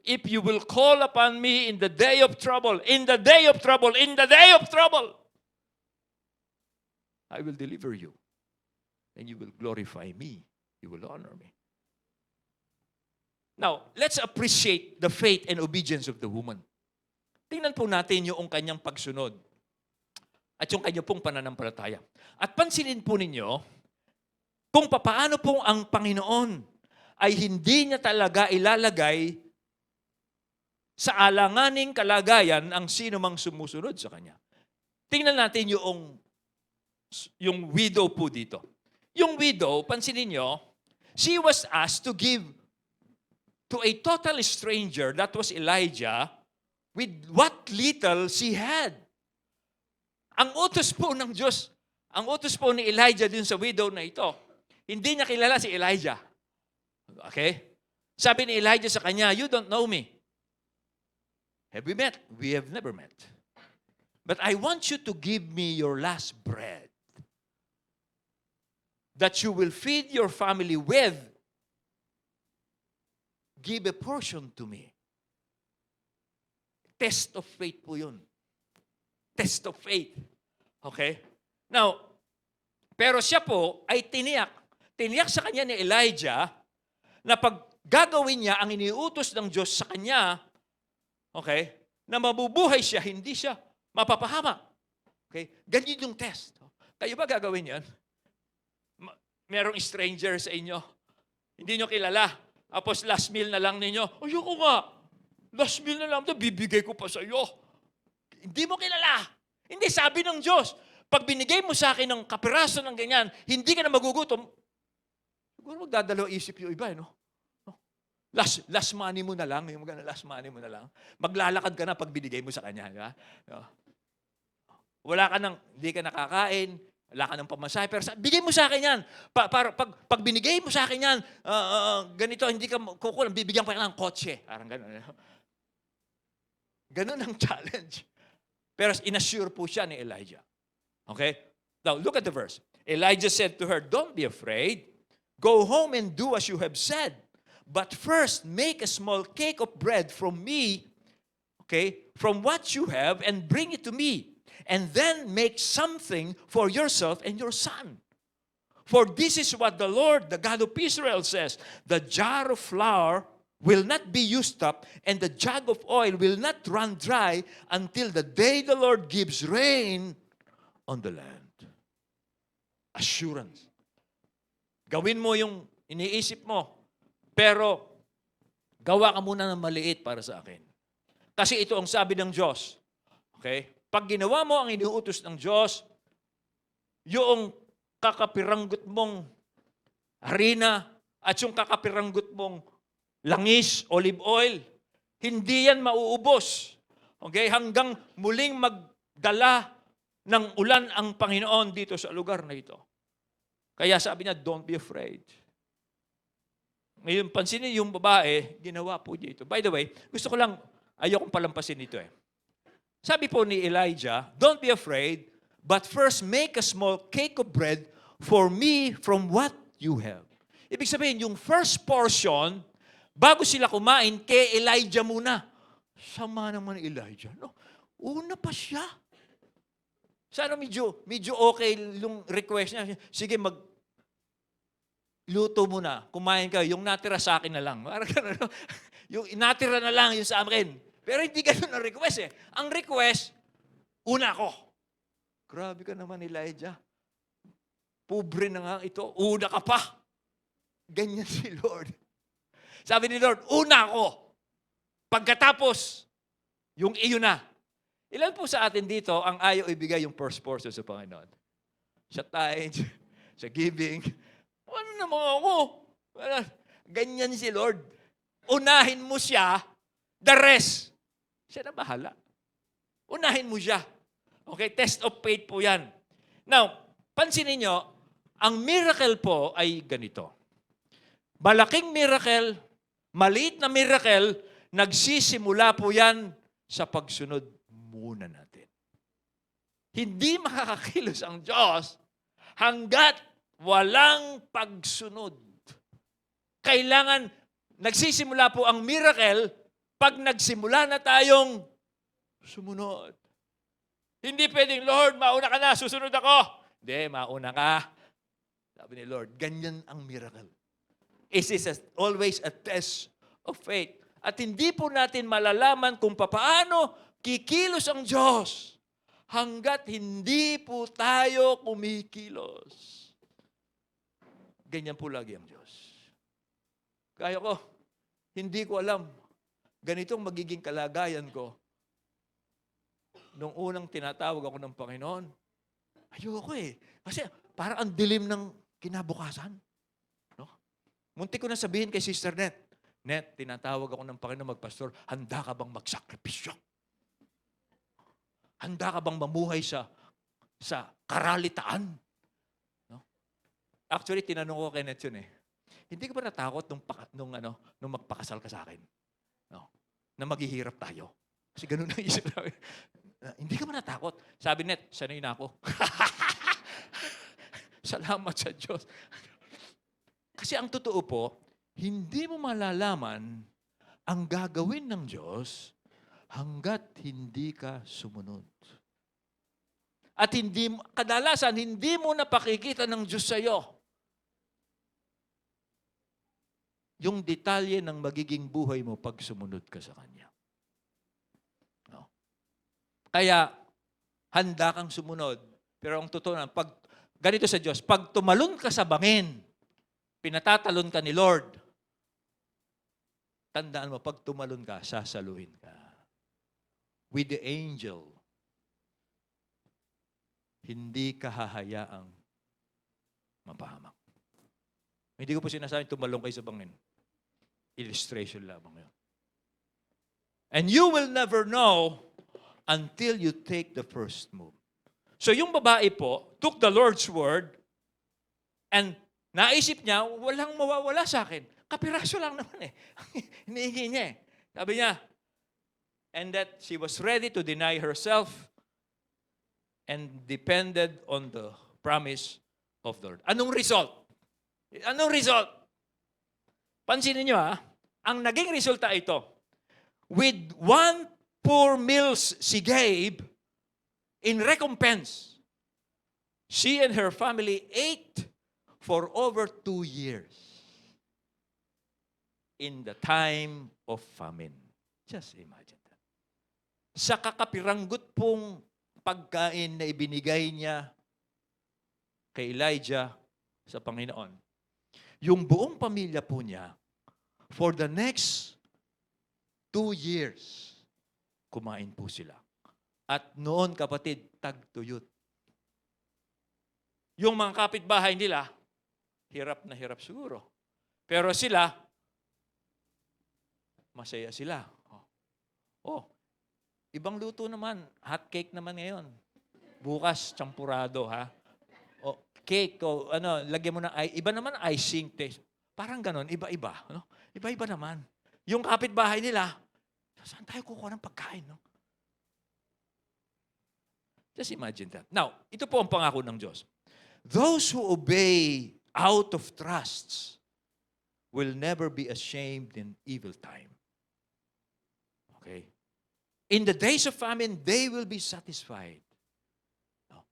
if you will call upon me in the day of trouble, in the day of trouble, in the day of trouble, I will deliver you. And you will glorify me. You will honor me. Now, let's appreciate the faith and obedience of the woman. Tingnan po natin yung kanyang pagsunod at yung kanyang pong pananampalataya. At pansinin po ninyo kung papaano po ang Panginoon ay hindi niya talaga ilalagay sa alanganing kalagayan ang sino mang sumusunod sa Kanya. Tingnan natin yung widow po dito. Yung widow, pansinin nyo, she was asked to give to a total stranger, that was Elijah, with what little she had. Ang utos po ng Diyos, ang utos po ni Elijah din sa widow na ito, hindi niya kilala si Elijah. Okay? Sabi ni Elijah sa kanya, you don't know me. Have we met? We have never met. But I want you to give me your last bread that you will feed your family with. Give a portion to me. Test of faith po yun. Test of faith. Okay? Now, pero siya po ay tiniyak sa kanya ni Elijah na pag gagawin niya ang iniutos ng Diyos sa kanya, okay, na mabubuhay siya, hindi siya mapapahama. Okay? Ganyan yung test. Kayo ba gagawin yan? Merong stranger sa inyo. Hindi nyo kilala. Tapos last meal na lang ninyo. Ayoko nga. Last meal na lang. Bibigay ko pa sa iyo. Hindi mo kilala. Hindi, sabi ng Diyos. Pag binigay mo sa akin ng kapiraso ng ganyan, hindi ka na magugutom. Siguro magdadalaw isip yung iba, no? Last money mo na lang. Yung mga last money mo na lang. Maglalakad ka na pag binigay mo sa kanya. Diba? Wala ka nang, hindi ka nakakain. Wala ka ng pamasahe. Pero bigay mo sa akin yan. Pag binigay mo sa akin yan, ganito, hindi ka kukulang, bibigyan pa ng kotse. Parang gano'n. Ganun ang challenge. Pero inassure po siya ni Elijah. Okay? Now, look at the verse. Elijah said to her, don't be afraid. Go home and do as you have said. But first, make a small cake of bread from me, okay, from what you have, and bring it to me. And then make something for yourself and your son. For this is what the Lord, the God of Israel, says, the jar of flour will not be used up, and the jug of oil will not run dry until the day the Lord gives rain on the land. Assurance. Gawin mo yung iniisip mo, pero gawa ka muna ng maliit para sa akin. Kasi ito ang sabi ng Diyos. Okay? Pag ginawa mo ang iniuutos ng Diyos, yung kakapiranggot mong harina at yung kakapiranggot mong langis, olive oil, hindi yan mauubos. Okay? Hanggang muling magdala ng ulan ang Panginoon dito sa lugar na ito. Kaya sabi niya, don't be afraid. Ngayon, pansinin yung babae, ginawa po niya ito. By the way, gusto ko lang, ayokong palampasin ito eh. Sabi po ni Elijah, don't be afraid, but first make a small cake of bread for me from what you have. Ibig sabihin, yung first portion, bago sila kumain, kay Elijah muna. Sama naman ni Elijah. No? Una pa siya. Sana medyo okay yung request niya. Sige, luto muna. Kumain kayo. Yung natira sa akin na lang. Yung natira na lang yung sa akin. Pero hindi ganun ang request eh. Ang request, una ko. Grabe ka naman, Elijah. Pobre na nga ito. Una ka pa. Ganyan si Lord. Sabi ni Lord, una ko. Pagkatapos, yung iyo na. Ilan po sa atin dito ang ayaw ibigay yung first portion sa Panginoon? Sa tithe, sa giving. Ano naman ako? Ganyan si Lord. Unahin mo siya, the rest. Siya na bahala. Unahin mo siya. Okay, test of faith po yan. Now, pansinin nyo, ang miracle po ay ganito. Malaking miracle, maliit na miracle, nagsisimula po yan sa pagsunod muna natin. Hindi makakakilos ang Diyos hanggat walang pagsunod. Kailangan, nagsisimula po ang miracle pag nagsimula na tayong sumunod. Hindi pwedeng, Lord, mauna ka na, susunod ako. Hindi, mauna ka. Sabi ni Lord, ganyan ang miracle. It is always a test of faith. At hindi po natin malalaman kung paano kikilos ang Diyos hanggat hindi po tayo kumikilos. Ganyan po lagi ang Diyos. Kaya ko, hindi ko alam, ganitong magiging kalagayan ko. Nung unang tinatawag ako ng Panginoon, ayoko eh. Kasi parang ang dilim ng kinabukasan. No? Muntik ko na sabihin kay Sister Net, tinatawag ako ng Panginoon magpastor, handa ka bang magsakripisyo? Handa ka bang mamuhay sa karalitaan? No? Actually, tinanong ko kay Net yun eh. Hindi ka ba natakot nung magpakasal ka sa akin? No? Na maghihirap tayo. Kasi ganun ang isip namin. Hindi ka ba natakot? Sabi Net, sanay na ako. Salamat sa Diyos. Kasi ang totoo po, hindi mo malalaman ang gagawin ng Diyos hanggat hindi ka sumunod. At kadalasan, hindi mo napakikita ng Diyos sa iyo yung detalye ng magiging buhay mo pag sumunod ka sa Kanya. No? Kaya, handa kang sumunod. Pero ang totoo na, ganito sa Diyos, pag tumalon ka sa bangin, pinatatalon ka ni Lord, tandaan mo, pag tumalon ka, sasaluhin ka. With the angel, hindi ka hahayaang mapahamak. Hindi ko po sinasabing tumalon kayo sa bangin. Illustration lamang yun. And you will never know until you take the first move. So yung babae po, took the Lord's word and naisip niya, walang mawawala sa akin. Kapiraso lang naman eh. Hinihingi niya eh. Sabi niya, and that she was ready to deny herself and depended on the promise of the Lord. Anong result? Anong result? Pansinin niyo ang naging resulta ito. With 1 poor meals she gave, in recompense, she and her family ate for over 2 years in the time of famine. Just imagine that. Sa kakapiranggot pong pagkain na ibinigay niya kay Elijah sa Panginoon, yung buong pamilya po niya, for the next 2 years, kumain po sila. At noon, kapatid, tagtuyot. Yung mga kapitbahay nila, hirap na hirap siguro. Pero sila, masaya sila. Ibang luto naman. Hot cake naman ngayon. Bukas, champurado, ha? Cake, lagyan mo ng iba naman icing taste. Parang ganon, iba-iba. No? Iba-iba naman. Yung kapitbahay nila, saan tayo kukuha ng pagkain? No? Just imagine that. Now, ito po ang pangako ng Diyos. Those who obey out of trust will never be ashamed in evil time. Okay? In the days of famine, they will be satisfied. No?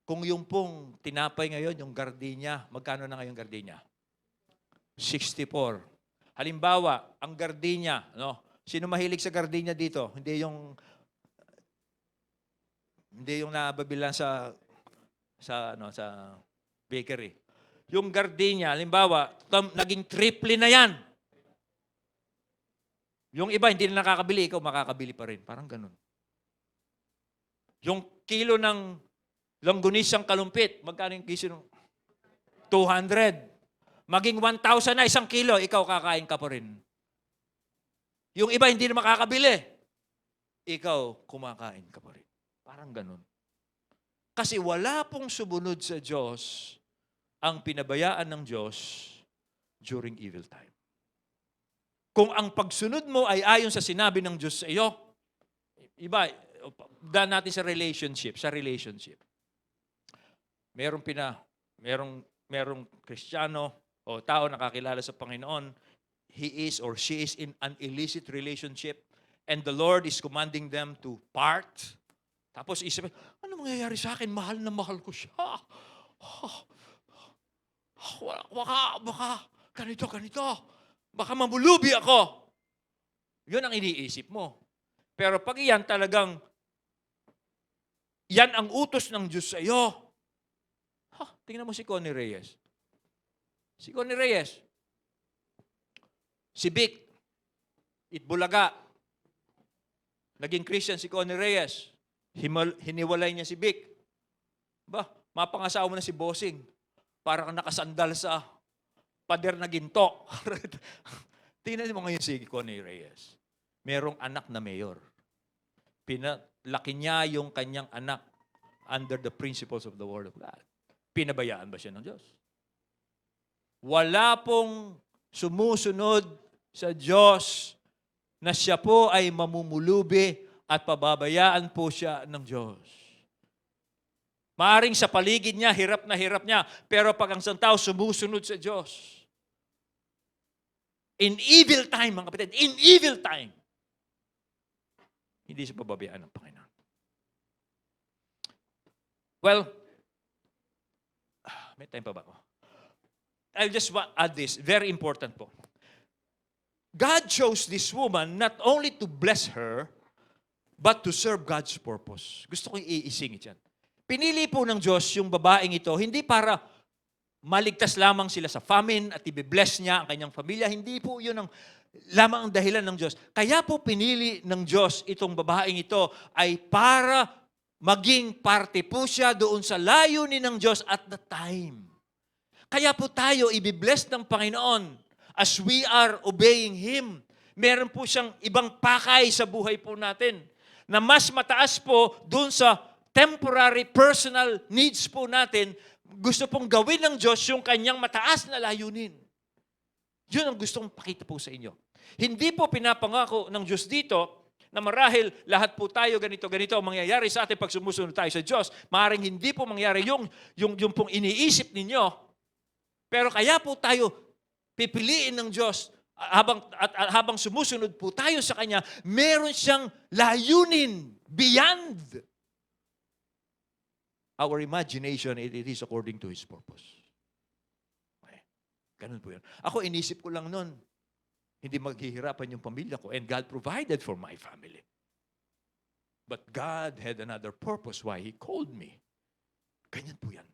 Kung yung pong tinapay ngayon, yung gardenia, magkano na ngayon gardenia? 64. Halimbawa, ang gardenia, no? Sino mahilig sa gardenia dito? Hindi yung nababilan sa bakery. Yung gardenia, halimbawa, naging triple na yan. Yung iba, hindi na nakakabili, ikaw makakabili pa rin. Parang ganun. Yung kilo ng longganisang kalumpit, magkano yung kilo? 200. Maging 1,000 na isang kilo, ikaw kakain ka pa rin. Yung iba, hindi na makakabili. Ikaw, kumakain ka pa rin. Parang ganun. Kasi wala pong sumunod sa Diyos ang pinabayaan ng Diyos during evil time. Kung ang pagsunod mo ay ayon sa sinabi ng Diyos sa iyo, iba, daan natin sa relationship. Merong Kristiyano o tao nakakilala sa Panginoon, he is or she is in an illicit relationship and the Lord is commanding them to part. Tapos isipin, ano mangyayari sa akin? Mahal na mahal ko siya. Baka ganito. Baka mamulubi ako. Yun ang iniisip mo. Pero pag yan talagang, yan ang utos ng Diyos sa iyo. Tingnan mo si Connie Reyes. Si Connie Reyes, si Vic, Itbulaga, naging Christian si Connie Reyes. Hiniwalay niya si Vic. Mapangasawa mo na si Bossing. Parang nakasandal sa pader na ginto. Tingnan mo ngayon si Connie Reyes. Merong anak na mayor. Pinalaki niya yung kanyang anak under the principles of the Word of God. Pinabayaan ba siya ng Diyos? Wala pong sumusunod sa Diyos na siya po ay mamumulubi at pababayaan po siya ng Diyos. Maaring sa paligid niya, hirap niya, pero pag ang isang tao sumusunod sa Diyos, in evil time, mga kapatid, in evil time, hindi siya pababayaan ng Panginoon. Well, may time pa ba ako? I'll just add this, very important po. God chose this woman not only to bless her, but to serve God's purpose. Gusto kong iisingit yan. Pinili po ng Diyos yung babaeng ito, hindi para maligtas lamang sila sa famine at i-bless niya ang kanyang pamilya. Hindi po yun lamang ang dahilan ng Diyos. Kaya po pinili ng Diyos itong babaeng ito ay para maging parte po siya doon sa layunin ng Diyos at the time. Kaya po tayo i-bless ng Panginoon as we are obeying Him. Meron po siyang ibang pakay sa buhay po natin na mas mataas po doon sa temporary personal needs po natin. Gusto pong gawin ng Diyos yung kanyang mataas na layunin. Yun ang gustong pakita po sa inyo. Hindi po pinapangako ng Diyos dito na marahil lahat po tayo ganito ang mangyayari sa atin pag sumusunod tayo sa Diyos. Maaaring hindi po mangyari yung pong iniisip ninyo. Pero kaya po tayo pipiliin ng Diyos habang sumusunod po tayo sa Kanya, meron siyang layunin beyond our imagination. It is according to His purpose. Okay. Ganun po yun. Ako, inisip ko lang nun, hindi maghihirapan yung pamilya ko, and God provided for my family. But God had another purpose why He called me. Ganyan po yan.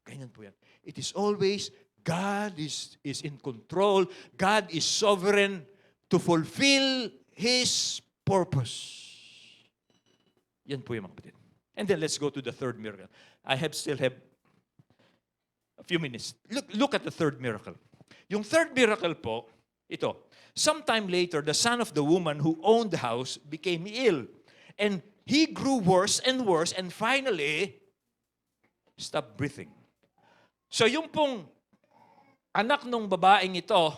Ganyan po yan. It is always, God is in control. God is sovereign to fulfill His purpose. Yan po yung mga kapatid. And then let's go to the third miracle. Still have a few minutes. Look at the third miracle. Yung third miracle po, ito. Sometime later, the son of the woman who owned the house became ill. And he grew worse and worse and finally stopped breathing. So yung pong anak ng babaeng ito,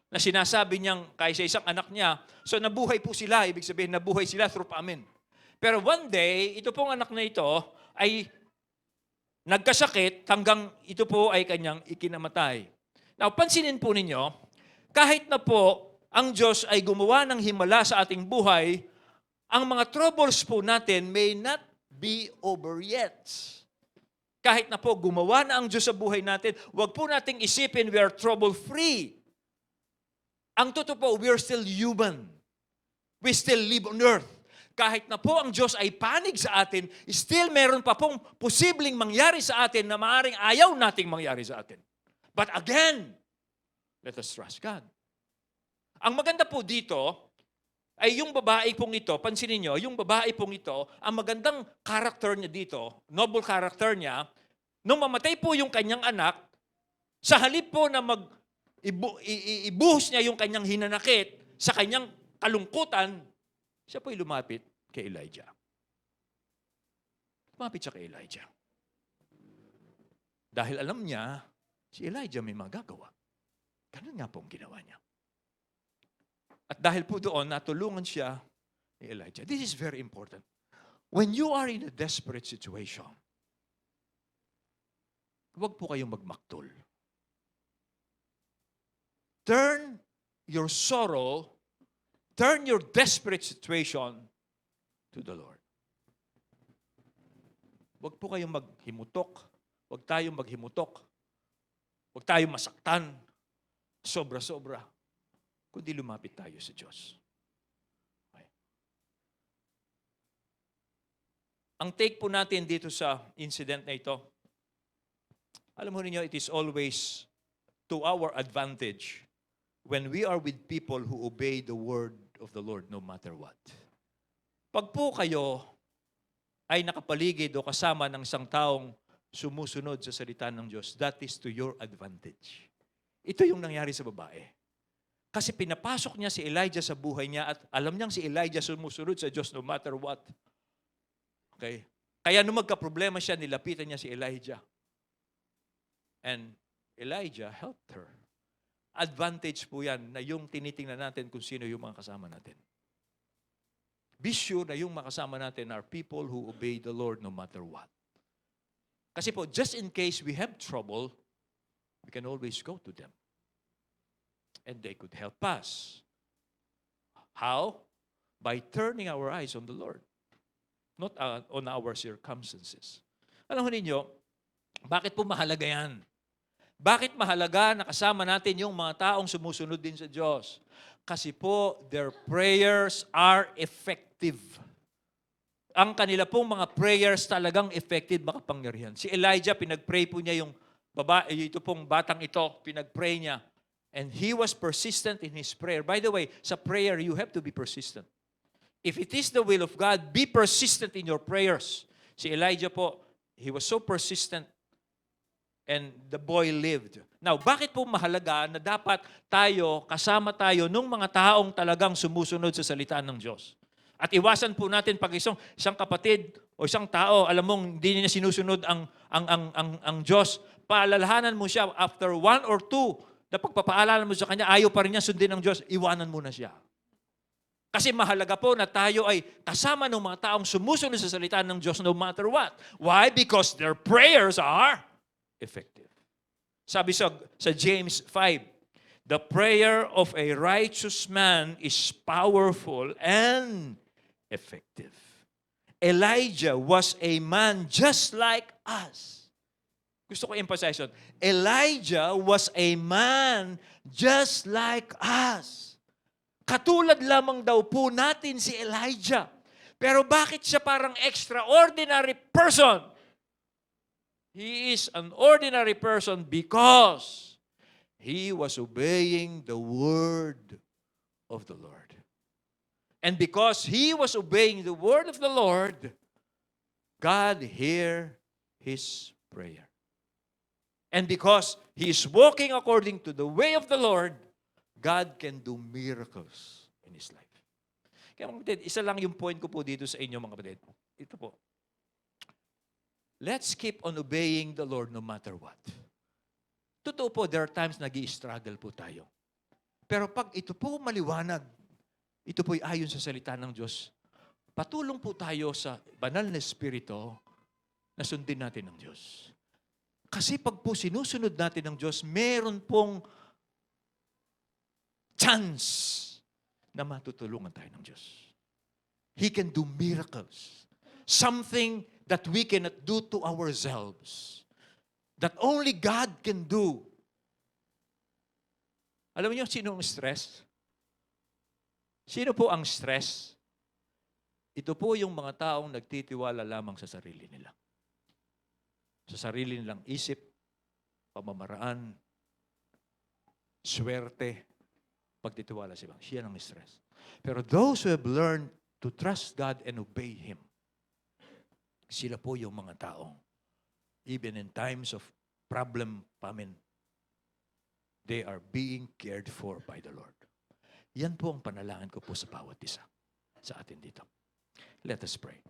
na sinasabi niyang kaya sa isang anak niya, so nabuhay po sila, ibig sabihin nabuhay sila through famine. Pero one day, ito pong anak na ito ay nagkasakit hanggang ito po ay kanyang ikinamatay. Now, pansinin po ninyo, kahit na po ang Diyos ay gumawa ng himala sa ating buhay, ang mga troubles po natin may not be over yet. Kahit na po gumawa na ang Diyos sa buhay natin, huwag po nating isipin we are trouble-free. Ang totoo po, we are still human. We still live on earth. Kahit na po ang Diyos ay panig sa atin, still meron pa pong posibleng mangyari sa atin na maaaring ayaw nating mangyari sa atin. But again, let us trust God. Ang maganda po dito ay yung babae pong ito, pansinin nyo, yung babae pong ito, ang magandang character niya dito, noble character niya, nung mamatay po yung kanyang anak, sa halip po na ibuhos niya yung kanyang hinanakit sa kanyang kalungkutan, siya po'y lumapit kay Elijah. Lumapit siya kay Elijah. Dahil alam niya, si Elijah may magagawa. Ganun nga po ang ginawa niya. At dahil po doon, natulungan siya ni Elijah. This is very important. When you are in a desperate situation, huwag po kayong magmaktol. Turn your sorrow, turn your desperate situation to the Lord. Huwag po kayong maghimutok. Huwag tayong maghimutok. Huwag tayong masaktan. Sobra-sobra. Kundi lumapit tayo sa Diyos. Okay. Ang take po natin dito sa incident na ito, alam mo ninyo, it is always to our advantage when we are with people who obey the word of the Lord no matter what. Pag po kayo ay nakapaligid o kasama ng isang taong sumusunod sa salita ng Diyos, that is to your advantage. Ito yung nangyari sa babae. Kasi pinapasok niya si Elijah sa buhay niya at alam niyang si Elijah sumusunod sa Diyos no matter what. Okay? Kaya nung magka-problema siya, nilapitan niya si Elijah. And Elijah helped her. Advantage po yan na yung tinitingnan natin kung sino yung mga kasama natin. Be sure na yung makasama natin are people who obey the Lord no matter what. Kasi po, just in case we have trouble, we can always go to them. And they could help us. How? By turning our eyes on the Lord. Not on our circumstances. Alam mo ninyo, bakit po mahalaga yan? Bakit mahalaga na kasama natin yung mga taong sumusunod din sa Diyos? Kasi po, their prayers are effective. Ang kanila pong mga prayers talagang effective, makapangyarihan. Si Elijah, pinag-pray po niya yung ito pong batang ito, pinag-pray niya. And he was persistent in his prayer. By the way, sa prayer, you have to be persistent. If it is the will of God, be persistent in your prayers. Si Elijah po, he was so persistent and the boy lived. Now, bakit po mahalaga na dapat tayo, kasama tayo nung mga taong talagang sumusunod sa salita ng Diyos? At iwasan po natin pag isang kapatid o isang tao, alam mong hindi niya sinusunod ang Diyos, paalalahanan mo siya after 1 or 2 na pagpapaalala mo sa kanya, ayaw pa rin niya sundin ng Diyos, iwanan mo na siya. Kasi mahalaga po na tayo ay kasama ng mga taong sumusunod sa salita ng Diyos no matter what. Why? Because their prayers are effective. Sabi sa James 5, the prayer of a righteous man is powerful and effective. Elijah was a man just like us. Gusto ko emphasize yun. Elijah was a man just like us. Katulad lamang daw po natin si Elijah. Pero bakit siya parang extraordinary person? He is an ordinary person because he was obeying the word of the Lord. And because he was obeying the word of the Lord, God heard his prayer. And because he is walking according to the way of the Lord, God can do miracles in his life. Kaya mga kapatid, isa lang yung point ko po dito sa inyo mga kapatid. Ito po. Let's keep on obeying the Lord no matter what. Totoo po, there are times nag-i-struggle po tayo. Pero pag ito po maliwanag, ito po'y ayon sa salita ng Diyos, patulong po tayo sa banal na espiritu na sundin natin ng Diyos. Kasi pag po sinusunod natin ng Diyos, meron pong chance na matutulungan tayo ng Diyos. He can do miracles. Something that we cannot do to ourselves. That only God can do. Alam niyo, sino ang stress? Sino po ang stress? Ito po yung mga taong nagtitiwala lamang sa sarili nila. Sa sarili nilang isip, pamamaraan, swerte, pagtitiwala sa ibang. Siya ang stress. Pero those who have learned to trust God and obey Him, sila po yung mga taong, even in times of problem, famine, they are being cared for by the Lord. Yan po ang panalangin ko po sa bawat isa sa atin dito. Let us pray.